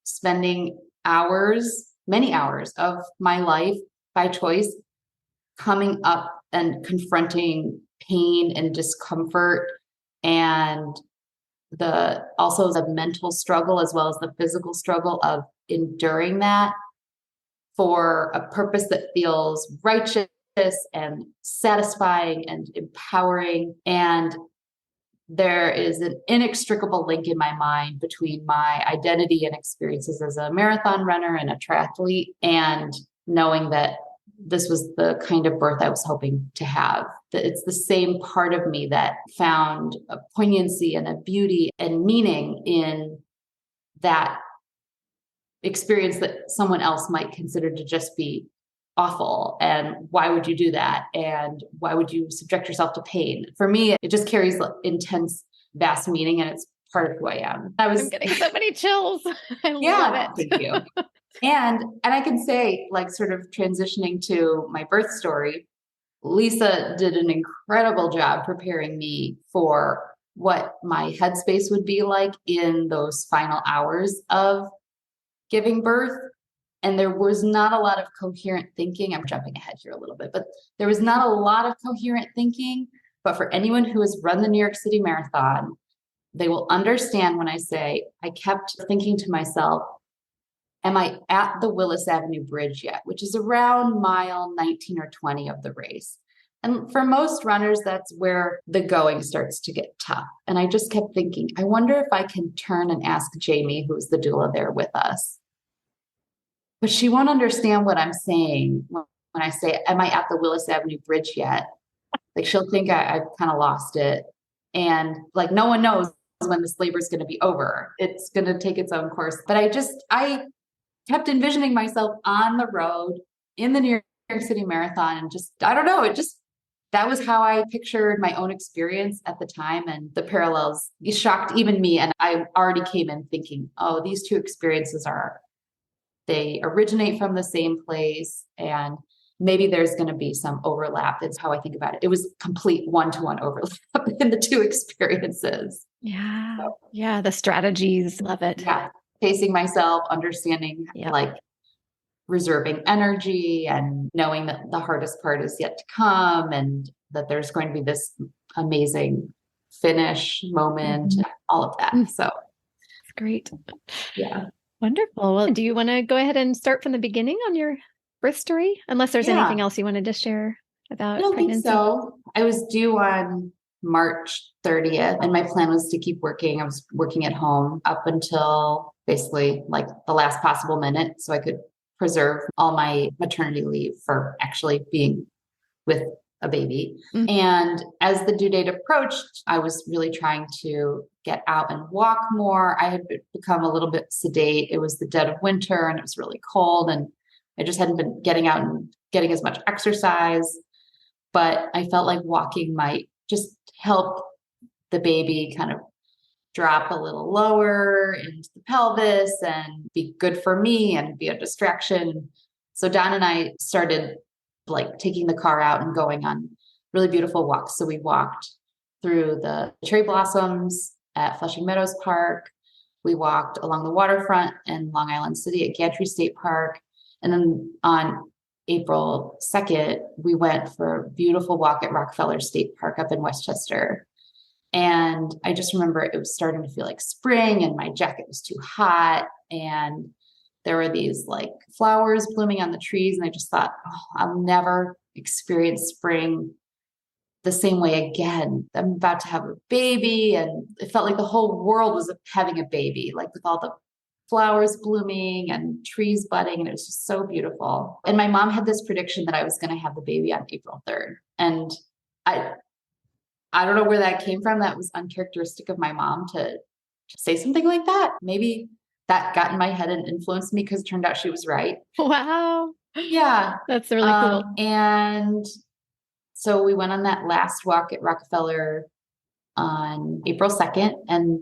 spending hours, many hours of my life by choice, coming up and confronting pain and discomfort and also the mental struggle as well as the physical struggle of enduring that for a purpose that feels righteous and satisfying and empowering. And there is an inextricable link in my mind between my identity and experiences as a marathon runner and a triathlete, and knowing that this was the kind of birth I was hoping to have. That it's the same part of me that found a poignancy and a beauty and meaning in that experience that someone else might consider to just be awful. And why would you do that? And why would you subject yourself to pain? For me, it just carries intense, vast meaning, and it's part of who I am. I'm getting so many chills. I love it. Thank you. And I can say, like, sort of transitioning to my birth story, Lisa did an incredible job preparing me for what my headspace would be like in those final hours of giving birth. And there was not a lot of coherent thinking. I'm jumping ahead here a little bit, but there was not a lot of coherent thinking. But for anyone who has run the New York City Marathon, they will understand when I say I kept thinking to myself, am I at the Willis Avenue Bridge yet? Which is around mile 19 or 20 of the race. And for most runners, that's where the going starts to get tough. And I just kept thinking, I wonder if I can turn and ask Jamie, who's the doula there with us. But she won't understand what I'm saying when I say, am I at the Willis Avenue Bridge yet? Like, she'll think I've kind of lost it. And like, no one knows when this labor is going to be over. It's going to take its own course. But I kept envisioning myself on the road in the New York City Marathon. And I don't know, that was how I pictured my own experience at the time. And the parallels shocked even me. And I already came in thinking, oh, these two experiences they originate from the same place, and maybe there's going to be some overlap. That's how I think about it. It was complete one-to-one overlap in the two experiences. Yeah. So, yeah. The strategies. Love it. Yeah. Pacing myself, understanding, like reserving energy and knowing that the hardest part is yet to come and that there's going to be this amazing finish moment, all of that. So it's great. Yeah. Wonderful. Well, do you want to go ahead and start from the beginning on your birth story? Unless there's anything else you wanted to share about pregnancy. I don't think so. I was due on March 30th, and my plan was to keep working. I was working at home up until basically like the last possible minute so I could preserve all my maternity leave for actually being with a baby. Mm. And as the due date approached, I was really trying to get out and walk more. I had become a little bit sedate. It was the dead of winter and it was really cold, and I just hadn't been getting out and getting as much exercise. But I felt like walking might just help the baby kind of drop a little lower into the pelvis and be good for me and be a distraction. So Don and I started like taking the car out and going on really beautiful walks. So we walked through the cherry blossoms at Flushing Meadows Park. We walked along the waterfront in Long Island City at Gantry State Park. And then on April 2nd, we went for a beautiful walk at Rockefeller State Park up in Westchester. And I just remember it was starting to feel like spring and my jacket was too hot. And there were these like flowers blooming on the trees. And I just thought, oh, I'll never experience spring the same way again. I'm about to have a baby. And it felt like the whole world was having a baby, like with all the flowers blooming and trees budding. And it was just so beautiful. And my mom had this prediction that I was going to have the baby on April 3rd. And I don't know where that came from. That was uncharacteristic of my mom to say something like that. Maybe that got in my head and influenced me because it turned out she was right. Wow. Yeah. That's really cool. And so we went on that last walk at Rockefeller on April 2nd, and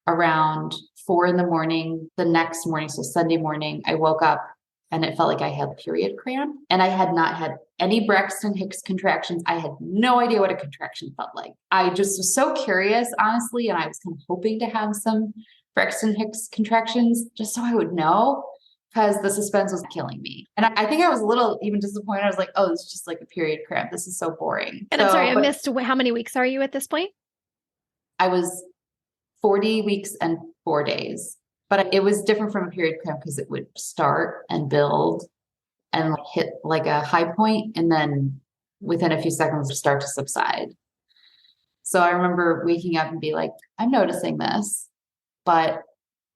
around 4 a.m, the next morning, so Sunday morning, I woke up and it felt like I had period cramp, and I had not had any Braxton Hicks contractions. I had no idea what a contraction felt like. I just was so curious, honestly, and I was kind of hoping to have some Braxton Hicks contractions just so I would know, because the suspense was killing me. And I think I was a little even disappointed. I was like, oh, this is just like a period cramp. This is so boring. And I'm sorry, I missed, how many weeks are you at this point? I was 40 weeks and 4 days. But it was different from a period cramp because it would start and build and hit like a high point, and then within a few seconds start to subside. So I remember waking up and be like, I'm noticing this, but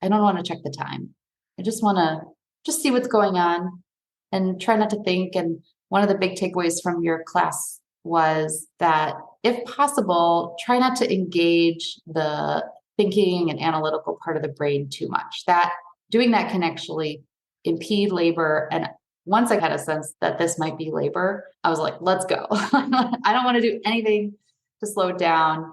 I don't want to check the time. I just want to just see what's going on and try not to think. And one of the big takeaways from your class was that if possible, try not to engage the thinking and analytical part of the brain too much. That doing that can actually impede labor. And once I had a sense that this might be labor, I was like, let's go. I don't want to do anything to slow it down.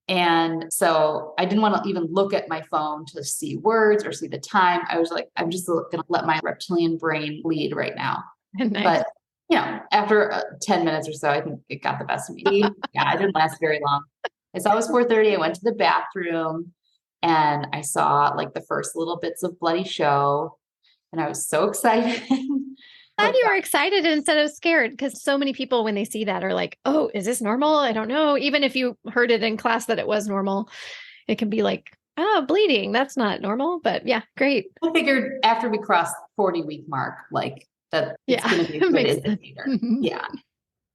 And so I didn't want to even look at my phone to see words or see the time. I was like, I'm just going to let my reptilian brain lead right now. Nice. But after 10 minutes or so, I think it got the best of me. Yeah, I didn't last very long. I saw it was 4:30. I went to the bathroom and I saw like the first little bits of bloody show, and I was so excited. Glad you were excited instead of scared, because so many people, when they see that, are like, oh, is this normal? I don't know. Even if you heard it in class that it was normal, it can be like, oh, bleeding. That's not normal. But yeah, great. I figured after we crossed 40-week mark, like that it's going to be a good indicator. Yeah.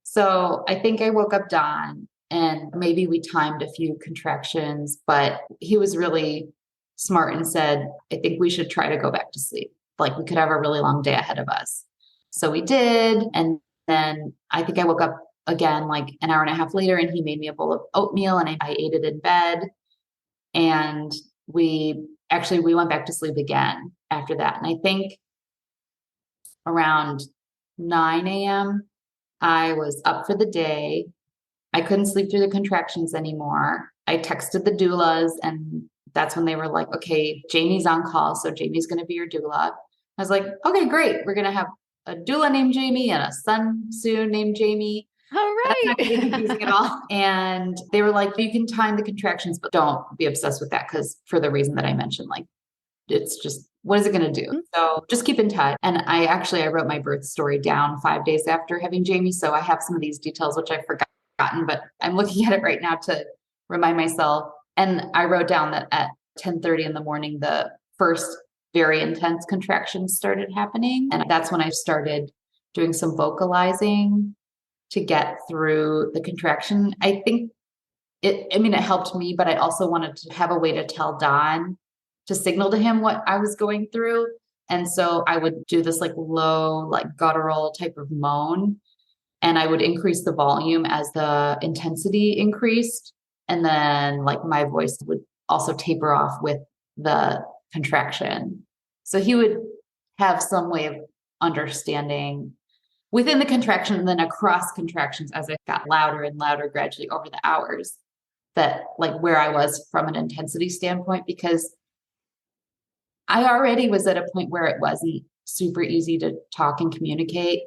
So I think I woke up Don, and maybe we timed a few contractions, but he was really smart and said, I think we should try to go back to sleep. Like we could have a really long day ahead of us. So we did. And then I think I woke up again, like an hour and a half later, and he made me a bowl of oatmeal and I ate it in bed. And we went back to sleep again after that. And I think around 9 a.m., I was up for the day. I couldn't sleep through the contractions anymore. I texted the doulas, and that's when they were like, okay, Jamie's on call. So Jamie's going to be your doula. I was like, okay, great. We're going to have a doula named Jamie and a son soon named Jamie. All right. That's not going to be confusing at all. And they were like, you can time the contractions, but don't be obsessed with that, because for the reason that I mentioned, like, it's just, what is it going to do? So just keep in touch. And I wrote my birth story down 5 days after having Jamie. So I have some of these details, which I've forgotten, but I'm looking at it right now to remind myself. And I wrote down that at 10:30 in the morning, the first very intense contractions started happening. And that's when I started doing some vocalizing to get through the contraction. I think it helped me, but I also wanted to have a way to tell Don, to signal to him what I was going through. And so I would do this like low, like guttural type of moan. And I would increase the volume as the intensity increased. And then like my voice would also taper off with the contraction. So he would have some way of understanding within the contraction and then across contractions as it got louder and louder gradually over the hours, that like where I was from an intensity standpoint, because I already was at a point where it wasn't super easy to talk and communicate.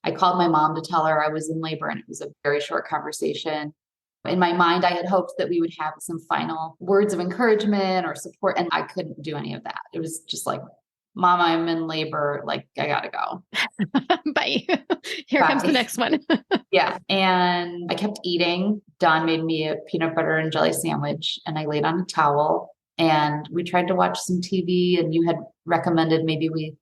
I called my mom to tell her I was in labor, and it was a very short conversation. In my mind, I had hoped that we would have some final words of encouragement or support, and I couldn't do any of that. It was just like, Mom, I'm in labor. Like, I gotta go. Bye. Here Bye. comes the next one. Yeah. And I kept eating. Don made me a peanut butter and jelly sandwich, and I laid on a towel, and we tried to watch some TV, and you had recommended maybe we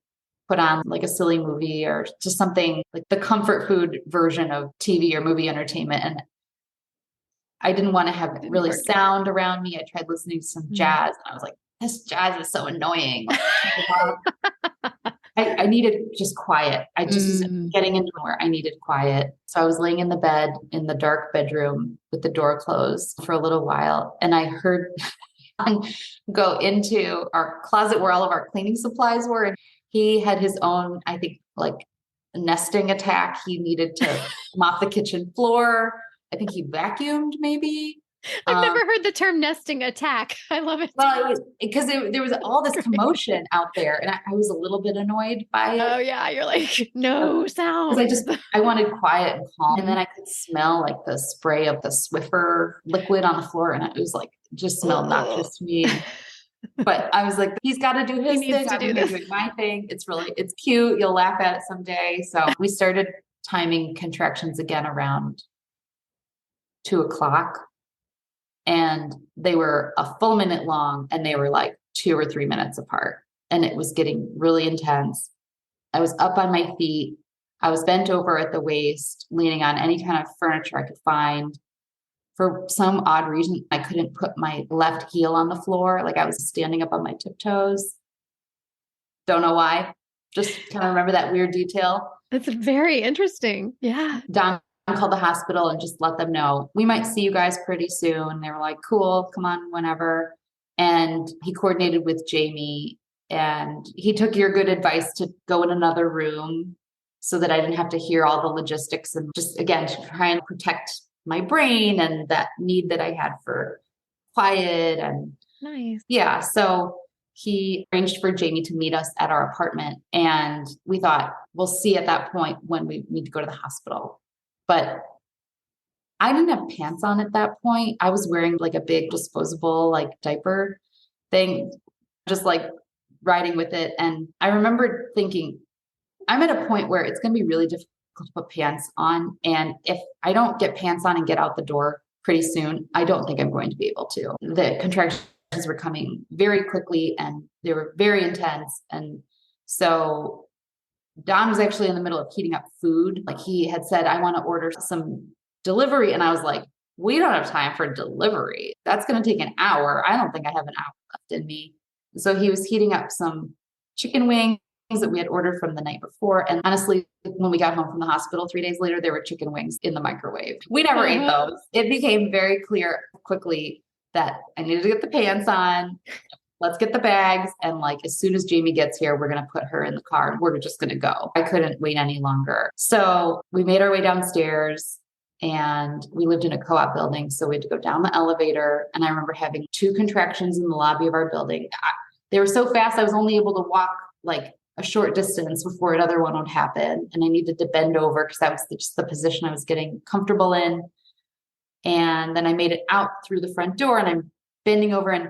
put on like a silly movie or just something like the comfort food version of TV or movie entertainment. And I didn't want to have really sound around me. I tried listening to some jazz, and I was like, this jazz is so annoying. I needed just quiet. I just was getting into where I needed quiet. So I was laying in the bed in the dark bedroom with the door closed for a little while. And I heard go into our closet where all of our cleaning supplies were. And he had his own, I think, like nesting attack. He needed to mop the kitchen floor. I think he vacuumed maybe. I've never heard the term nesting attack. I love it. Well, it was because there was all this commotion out there, and I was a little bit annoyed by it. Oh yeah, you're like, no sound. Because I wanted quiet and calm, and then I could smell like the spray of the Swiffer liquid on the floor, and it was like just smelled noxious to me. But I was like, he's got to do his thing. I'm doing my thing. It's cute. You'll laugh at it someday. So we started timing contractions again around 2:00. And they were a full minute long, and they were like 2 or 3 minutes apart. And it was getting really intense. I was up on my feet. I was bent over at the waist, leaning on any kind of furniture I could find. For some odd reason, I couldn't put my left heel on the floor. Like I was standing up on my tiptoes. Don't know why. Just kind of remember that weird detail. That's very interesting. Yeah. Don called the hospital and just let them know, we might see you guys pretty soon. They were like, cool, come on, whenever. And he coordinated with Jamie, and he took your good advice to go in another room so that I didn't have to hear all the logistics, and just, again, to try and protect my brain and that need that I had for quiet. And nice. Yeah. So he arranged for Jamie to meet us at our apartment. And we thought, we'll see at that point when we need to go to the hospital. But I didn't have pants on at that point. I was wearing like a big disposable like diaper thing, just like riding with it. And I remember thinking, I'm at a point where it's going to be really difficult to put pants on. And if I don't get pants on and get out the door pretty soon, I don't think I'm going to be able to. The contractions were coming very quickly, and they were very intense. And so Don was actually in the middle of heating up food. Like he had said, I want to order some delivery. And I was like, we don't have time for delivery. That's going to take an hour. I don't think I have an hour left in me. So he was heating up some chicken wings that we had ordered from the night before. And honestly, when we got home from the hospital 3 days later, there were chicken wings in the microwave. We never ate those. It became very clear quickly that I needed to get the pants on. Let's get the bags. And like, as soon as Jamie gets here, we're going to put her in the car and we're just going to go. I couldn't wait any longer. So we made our way downstairs, and we lived in a co-op building. So we had to go down the elevator. And I remember having 2 contractions in the lobby of our building. They were so fast, I was only able to walk like a short distance before another one would happen. And I needed to bend over because that was just the position I was getting comfortable in. And then I made it out through the front door, and I'm bending over, and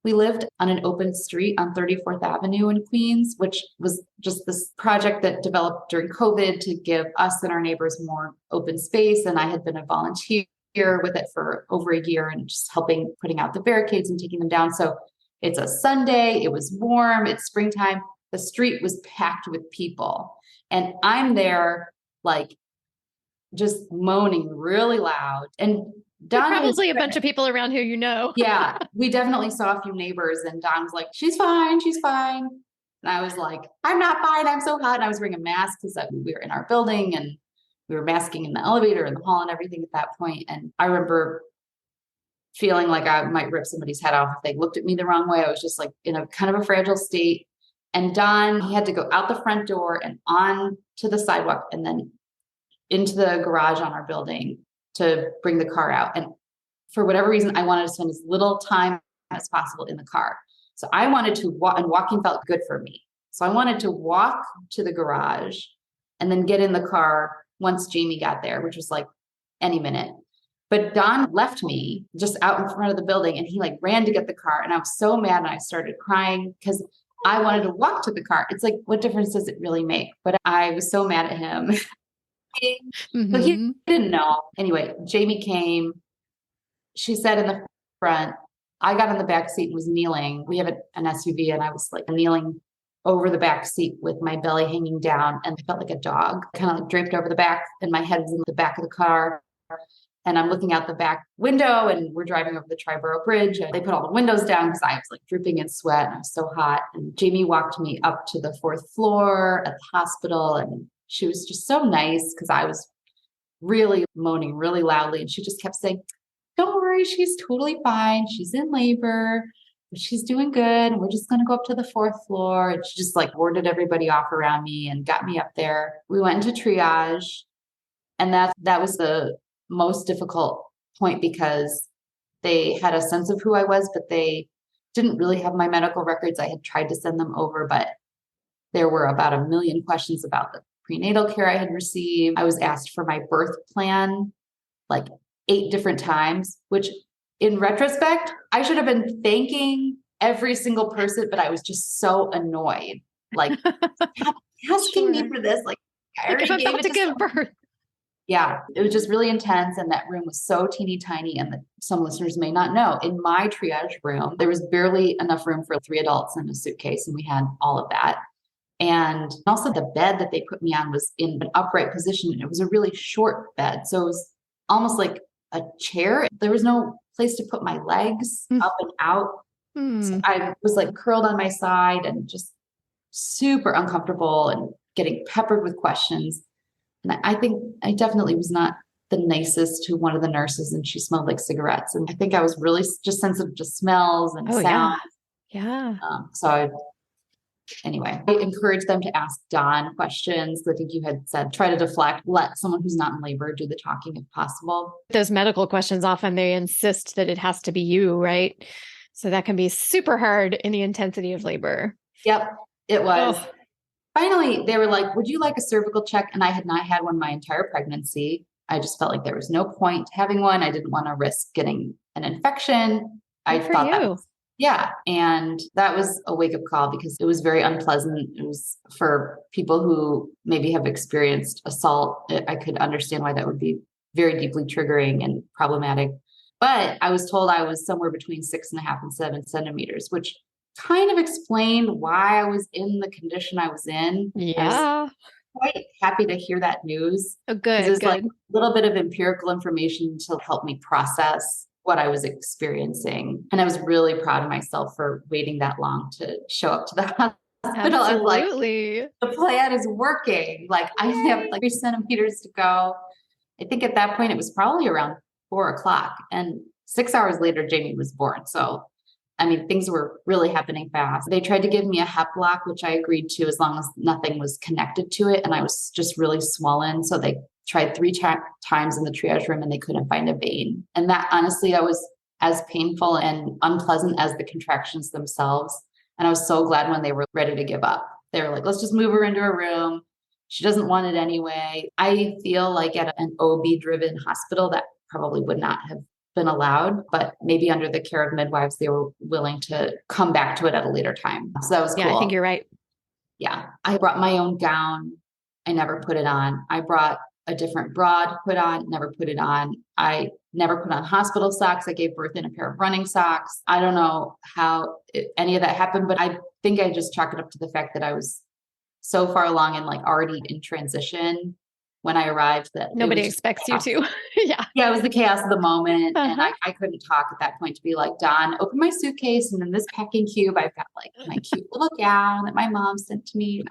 we lived on an open street on 34th Avenue in Queens, which was just this project that developed during COVID to give us and our neighbors more open space. And I had been a volunteer with it for over a year, and just helping putting out the barricades and taking them down. So it's a Sunday, it was warm, it's springtime. The street was packed with people, and I'm there like just moaning really loud. And Don, probably a bunch of people around who you know. Yeah, we definitely saw a few neighbors, and Don was like, she's fine, she's fine. And I was like, I'm not fine, I'm so hot. And I was wearing a mask because we were in our building, and we were masking in the elevator and the hall and everything at that point. And I remember feeling like I might rip somebody's head off if they looked at me the wrong way. I was just like in a kind of a fragile state. And Don, he had to go out the front door and on to the sidewalk and then into the garage on our building to bring the car out. And for whatever reason, I wanted to spend as little time as possible in the car. So I wanted to walk, and walking felt good for me. So I wanted to walk to the garage and then get in the car once Jamie got there, which was like any minute. But Don left me just out in front of the building and he like ran to get the car. And I was so mad and I started crying because I wanted to walk to the car. It's like, what difference does it really make? But I was so mad at him. So he didn't know. Anyway, Jamie came. She sat in the front. I got in the back seat and was kneeling. We have an SUV and I was like kneeling over the back seat with my belly hanging down and I felt like a dog, kind of like draped over the back and my head was in the back of the car. And I'm looking out the back window and we're driving over the Triborough Bridge and they put all the windows down because I was like dripping in sweat and I was so hot. And Jamie walked me up to the 4th floor at the hospital and she was just so nice because I was really moaning really loudly. And she just kept saying, don't worry, she's totally fine. She's in labor, but she's doing good. We're just going to go up to the 4th floor. And she just like warded everybody off around me and got me up there. We went into triage and that was the most difficult point because they had a sense of who I was, but they didn't really have my medical records. I had tried to send them over, but there were about 1 million questions about the prenatal care I had received. I was asked for my birth plan like 8 different times, which in retrospect, I should have been thanking every single person, but I was just so annoyed. Like asking me for this, like I already gave it to give birth. Yeah, it was just really intense. And that room was so teeny tiny. And some listeners may not know, in my triage room, there was barely enough room for 3 adults and a suitcase. And we had all of that. And also the bed that they put me on was in an upright position. And it was a really short bed. So it was almost like a chair. There was no place to put my legs up and out. So I was like curled on my side and just super uncomfortable and getting peppered with questions. And I think I definitely was not the nicest to one of the nurses and she smelled like cigarettes. And I think I was really just sensitive to smells and sounds. Yeah. Anyway, I encourage them to ask Don questions. I think you had said, try to deflect, let someone who's not in labor do the talking if possible. Those medical questions, often they insist that it has to be you, right? So that can be super hard in the intensity of labor. Yep, it was. Oh. Finally, they were like, would you like a cervical check? And I had not had one my entire pregnancy. I just felt like there was no point having one. I didn't want to risk getting an infection. I thought that was, yeah. And that was a wake-up call because it was very unpleasant. It was for people who maybe have experienced assault. I could understand why that would be very deeply triggering and problematic. But I was told I was somewhere between 6.5 and 7 centimeters, which kind of explained why I was in the condition I was in. Yeah. I was quite happy to hear that news. Oh, good. It's like a little bit of empirical information to help me process what I was experiencing. And I was really proud of myself for waiting that long to show up to the hospital. Absolutely. I was like, the plan is working. Like I have like 3 centimeters to go. I think at that point it was probably around 4:00 and 6 hours later, Jamie was born. So I mean, things were really happening fast. They tried to give me a hep block, which I agreed to as long as nothing was connected to it. And I was just really swollen. So they tried 3 times in the triage room and they couldn't find a vein. And that honestly, that was as painful and unpleasant as the contractions themselves. And I was so glad when they were ready to give up. They were like, let's just move her into a room. She doesn't want it anyway. I feel like at an OB-driven hospital, that probably would not have been allowed, but maybe under the care of midwives, they were willing to come back to it at a later time. So that was cool. Yeah, I think you're right. Yeah. I brought my own gown. I never put it on. I brought a different bra to put on, never put it on. I never put on hospital socks. I gave birth in a pair of running socks. I don't know how any of that happened, but I think I just chalk it up to the fact that I was so far along and like already in transition when I arrived that nobody expects you to. Yeah. Yeah. It was the chaos of the moment. And I couldn't talk at that point to be like, Don, open my suitcase. And in this packing cube, I've got like my cute little gown that my mom sent to me.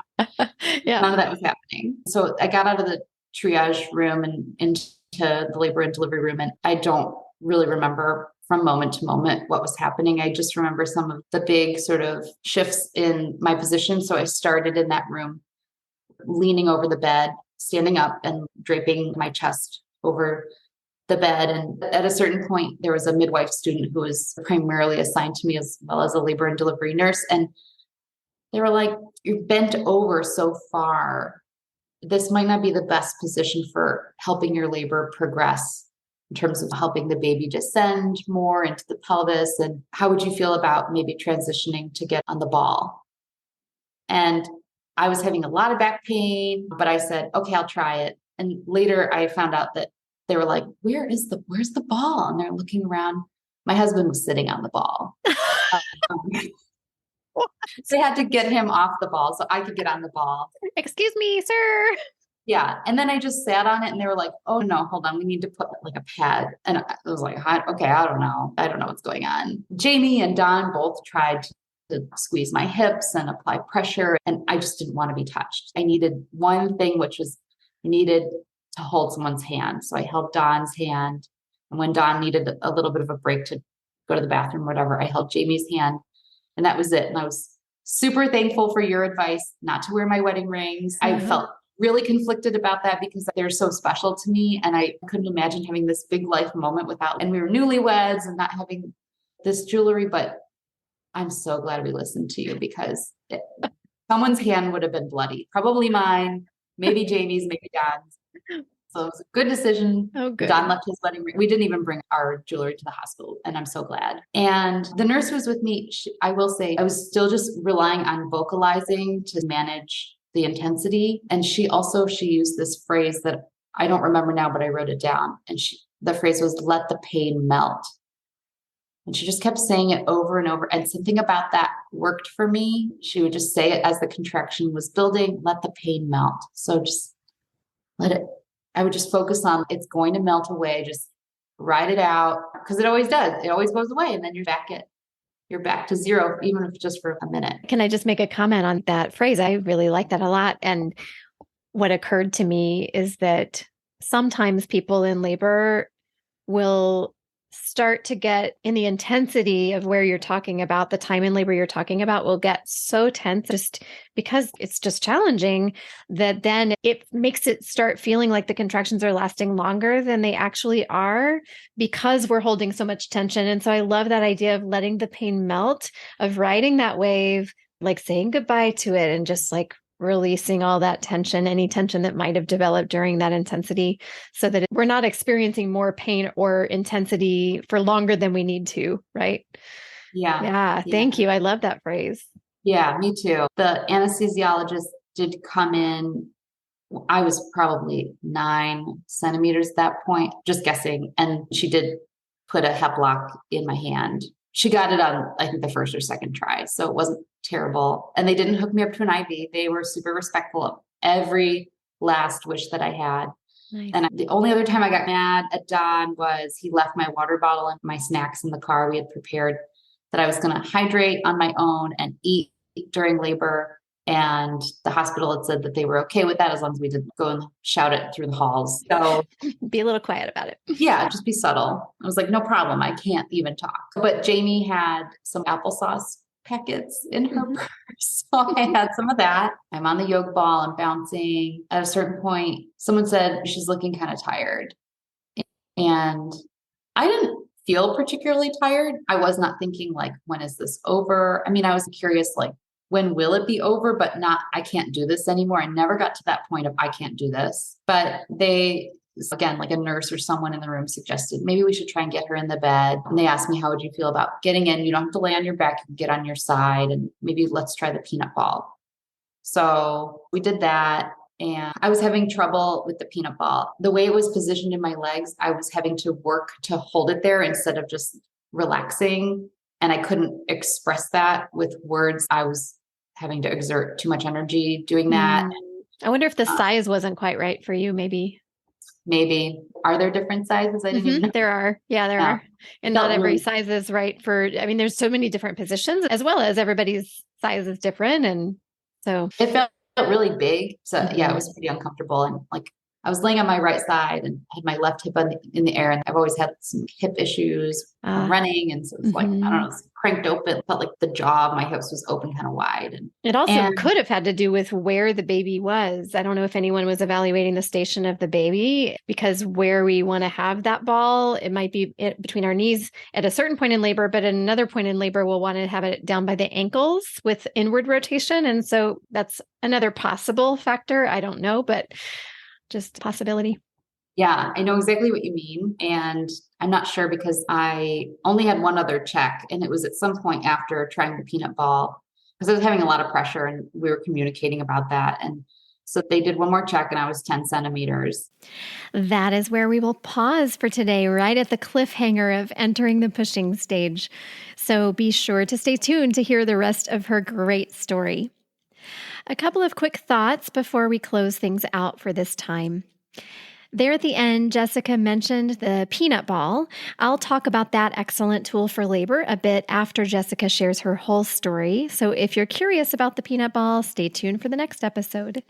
Yeah. None of that was happening. So I got out of the triage room and into the labor and delivery room. And I don't really remember from moment to moment what was happening. I just remember some of the big sort of shifts in my position. So I started in that room, leaning over the bed, standing up and draping my chest over the bed. And at a certain point, there was a midwife student who was primarily assigned to me as well as a labor and delivery nurse. And they were like, "You're bent over so far. This might not be the best position for helping your labor progress in terms of helping the baby descend more into the pelvis. And how would you feel about maybe transitioning to get on the ball?" And I was having a lot of back pain, but I said, "Okay, I'll try it." And later I found out that they were like, where's the ball?" And they're looking around. My husband was sitting on the ball. So I had to get him off the ball so I could get on the ball. Excuse me, sir. Yeah. And then I just sat on it and they were like, "Oh no, hold on. We need to put like a pad." And I was like, "Okay, I don't know. I don't know what's going on." Jamie and Don both tried to squeeze my hips and apply pressure. And I just didn't want to be touched. I needed one thing, which was I needed to hold someone's hand. So I held Don's hand. And when Don needed a little bit of a break to go to the bathroom, whatever, I held Jamie's hand. And that was it. And I was super thankful for your advice not to wear my wedding rings. I felt really conflicted about that because they're so special to me. And I couldn't imagine having this big life moment without, and we were newlyweds and not having this jewelry. But I'm so glad we listened to you because someone's hand would have been bloody. Probably mine, maybe Jamie's, maybe Don's. So it was a good decision. Oh, good. Don left his wedding ring. We didn't even bring our jewelry to the hospital, and I'm so glad. And the nurse who was with me, I will say, I was still just relying on vocalizing to manage the intensity. And she used this phrase that I don't remember now, but I wrote it down. And the phrase was, "Let the pain melt." And she just kept saying it over and over. And something about that worked for me. She would just say it as the contraction was building, "Let the pain melt." So just let it. I would just focus on it's going to melt away. Just ride it out because it always does. It always goes away. And then you're back to zero, even if just for a minute. Can I just make a comment on that phrase? I really like that a lot. And what occurred to me is that sometimes people in labor will start to get in the intensity of where you're talking about, the time in labor you're talking about will get so tense just because it's just challenging that then it makes it start feeling like the contractions are lasting longer than they actually are because we're holding so much tension. And so I love that idea of letting the pain melt, of riding that wave, like saying goodbye to it and just like releasing all that tension, any tension that might have developed during that intensity, so that we're not experiencing more pain or intensity for longer than we need to, right? Yeah. Thank you. I love that phrase. Yeah, me too. The anesthesiologist did come in. I was probably 9 centimeters at that point, just guessing. And she did put a hep lock in my hand. She got it on, I think, the first or second try. So it wasn't terrible. And they didn't hook me up to an IV. They were super respectful of every last wish that I had. Nice. And the only other time I got mad at Don was he left my water bottle and my snacks in the car. We had prepared that I was going to hydrate on my own and eat during labor. And the hospital had said that they were okay with that as long as we didn't go and shout it through the halls. So be a little quiet about it. Yeah, just be subtle. I was like, no problem. I can't even talk. But Jamie had some applesauce packets in her purse. So I had some of that. I'm on the yoga ball and bouncing. At a certain point, someone said she's looking kind of tired. And I didn't feel particularly tired. I was not thinking like, when is this over? I mean, I was curious, like, when will it be over? But not, I can't do this anymore. I never got to that point of I can't do this. But they, again, like a nurse or someone in the room suggested, maybe we should try and get her in the bed. And they asked me, how would you feel about getting in? You don't have to lay on your back, you can get on your side, and maybe let's try the peanut ball. So we did that. And I was having trouble with the peanut ball. The way it was positioned in my legs, I was having to work to hold it there instead of just relaxing. And I couldn't express that with words. I was having to exert too much energy doing that. I wonder if the size wasn't quite right for you, maybe. Maybe. Are there different sizes? I didn't even know. There are. Yeah, there are. And not every size is right for, I mean, there's so many different positions as well as everybody's size is different. And so it felt really big. So yeah, it was pretty uncomfortable. And like I was laying on my right side and had my left hip in the air. And I've always had some hip issues from running. And so it's like, I don't know, it's cranked open, felt like the jaw of my hips was open kind of wide. And it also could have had to do with where the baby was. I don't know if anyone was evaluating the station of the baby, because where we want to have that ball, it might be between our knees at a certain point in labor, but at another point in labor, we'll want to have it down by the ankles with inward rotation. And so that's another possible factor. I don't know, but just a possibility. Yeah, I know exactly what you mean. And I'm not sure because I only had one other check, and it was at some point after trying the peanut ball because I was having a lot of pressure and we were communicating about that. And so they did one more check and I was 10 centimeters. That is where we will pause for today, right at the cliffhanger of entering the pushing stage. So be sure to stay tuned to hear the rest of her great story. A couple of quick thoughts before we close things out for this time. There at the end, Jessica mentioned the peanut ball. I'll talk about that excellent tool for labor a bit after Jessica shares her whole story. So if you're curious about the peanut ball, stay tuned for the next episode.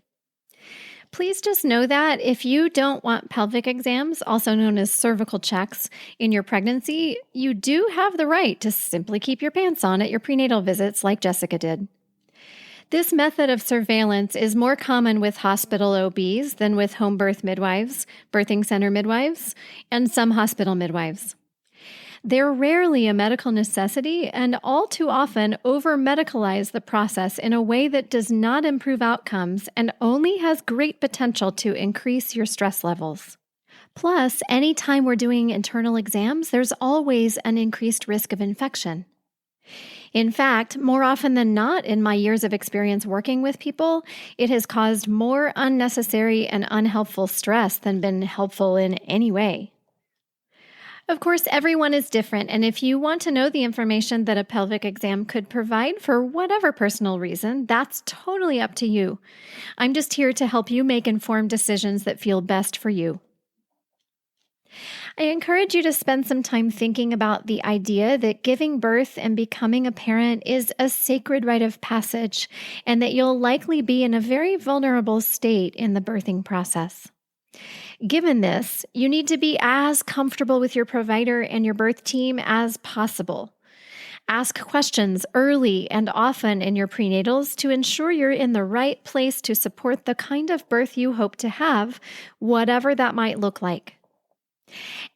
Please just know that if you don't want pelvic exams, also known as cervical checks, in your pregnancy, you do have the right to simply keep your pants on at your prenatal visits like Jessica did. This method of surveillance is more common with hospital OBs than with home birth midwives, birthing center midwives, and some hospital midwives. They're rarely a medical necessity and all too often over-medicalize the process in a way that does not improve outcomes and only has great potential to increase your stress levels. Plus, anytime we're doing internal exams, there's always an increased risk of infection. In fact, more often than not, in my years of experience working with people, it has caused more unnecessary and unhelpful stress than been helpful in any way. Of course, everyone is different, and if you want to know the information that a pelvic exam could provide for whatever personal reason, that's totally up to you. I'm just here to help you make informed decisions that feel best for you. I encourage you to spend some time thinking about the idea that giving birth and becoming a parent is a sacred rite of passage, and that you'll likely be in a very vulnerable state in the birthing process. Given this, you need to be as comfortable with your provider and your birth team as possible. Ask questions early and often in your prenatals to ensure you're in the right place to support the kind of birth you hope to have, whatever that might look like.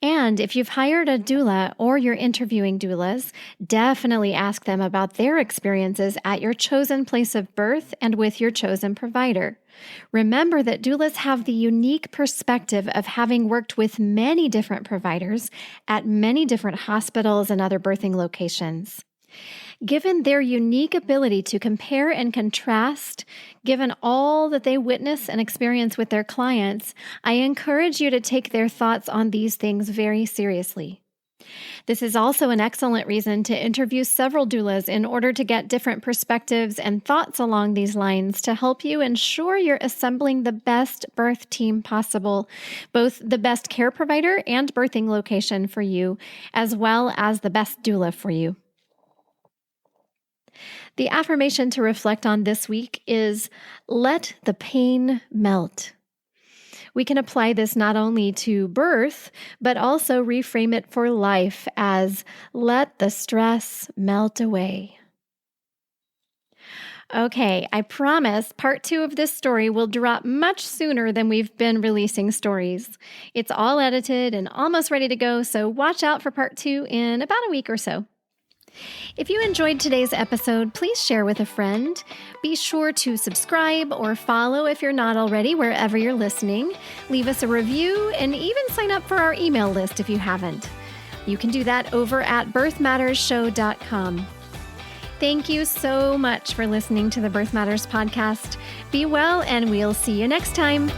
And if you've hired a doula or you're interviewing doulas, definitely ask them about their experiences at your chosen place of birth and with your chosen provider. Remember that doulas have the unique perspective of having worked with many different providers at many different hospitals and other birthing locations. Given their unique ability to compare and contrast, given all that they witness and experience with their clients, I encourage you to take their thoughts on these things very seriously. This is also an excellent reason to interview several doulas in order to get different perspectives and thoughts along these lines to help you ensure you're assembling the best birth team possible, both the best care provider and birthing location for you, as well as the best doula for you. The affirmation to reflect on this week is, let the pain melt. We can apply this not only to birth, but also reframe it for life as, let the stress melt away. Okay, I promise part 2 of this story will drop much sooner than we've been releasing stories. It's all edited and almost ready to go, so watch out for part 2 in about a week or so. If you enjoyed today's episode, please share with a friend. Be sure to subscribe or follow if you're not already, wherever you're listening. Leave us a review and even sign up for our email list if you haven't. You can do that over at birthmattersshow.com. Thank you so much for listening to the Birth Matters podcast. Be well, and we'll see you next time.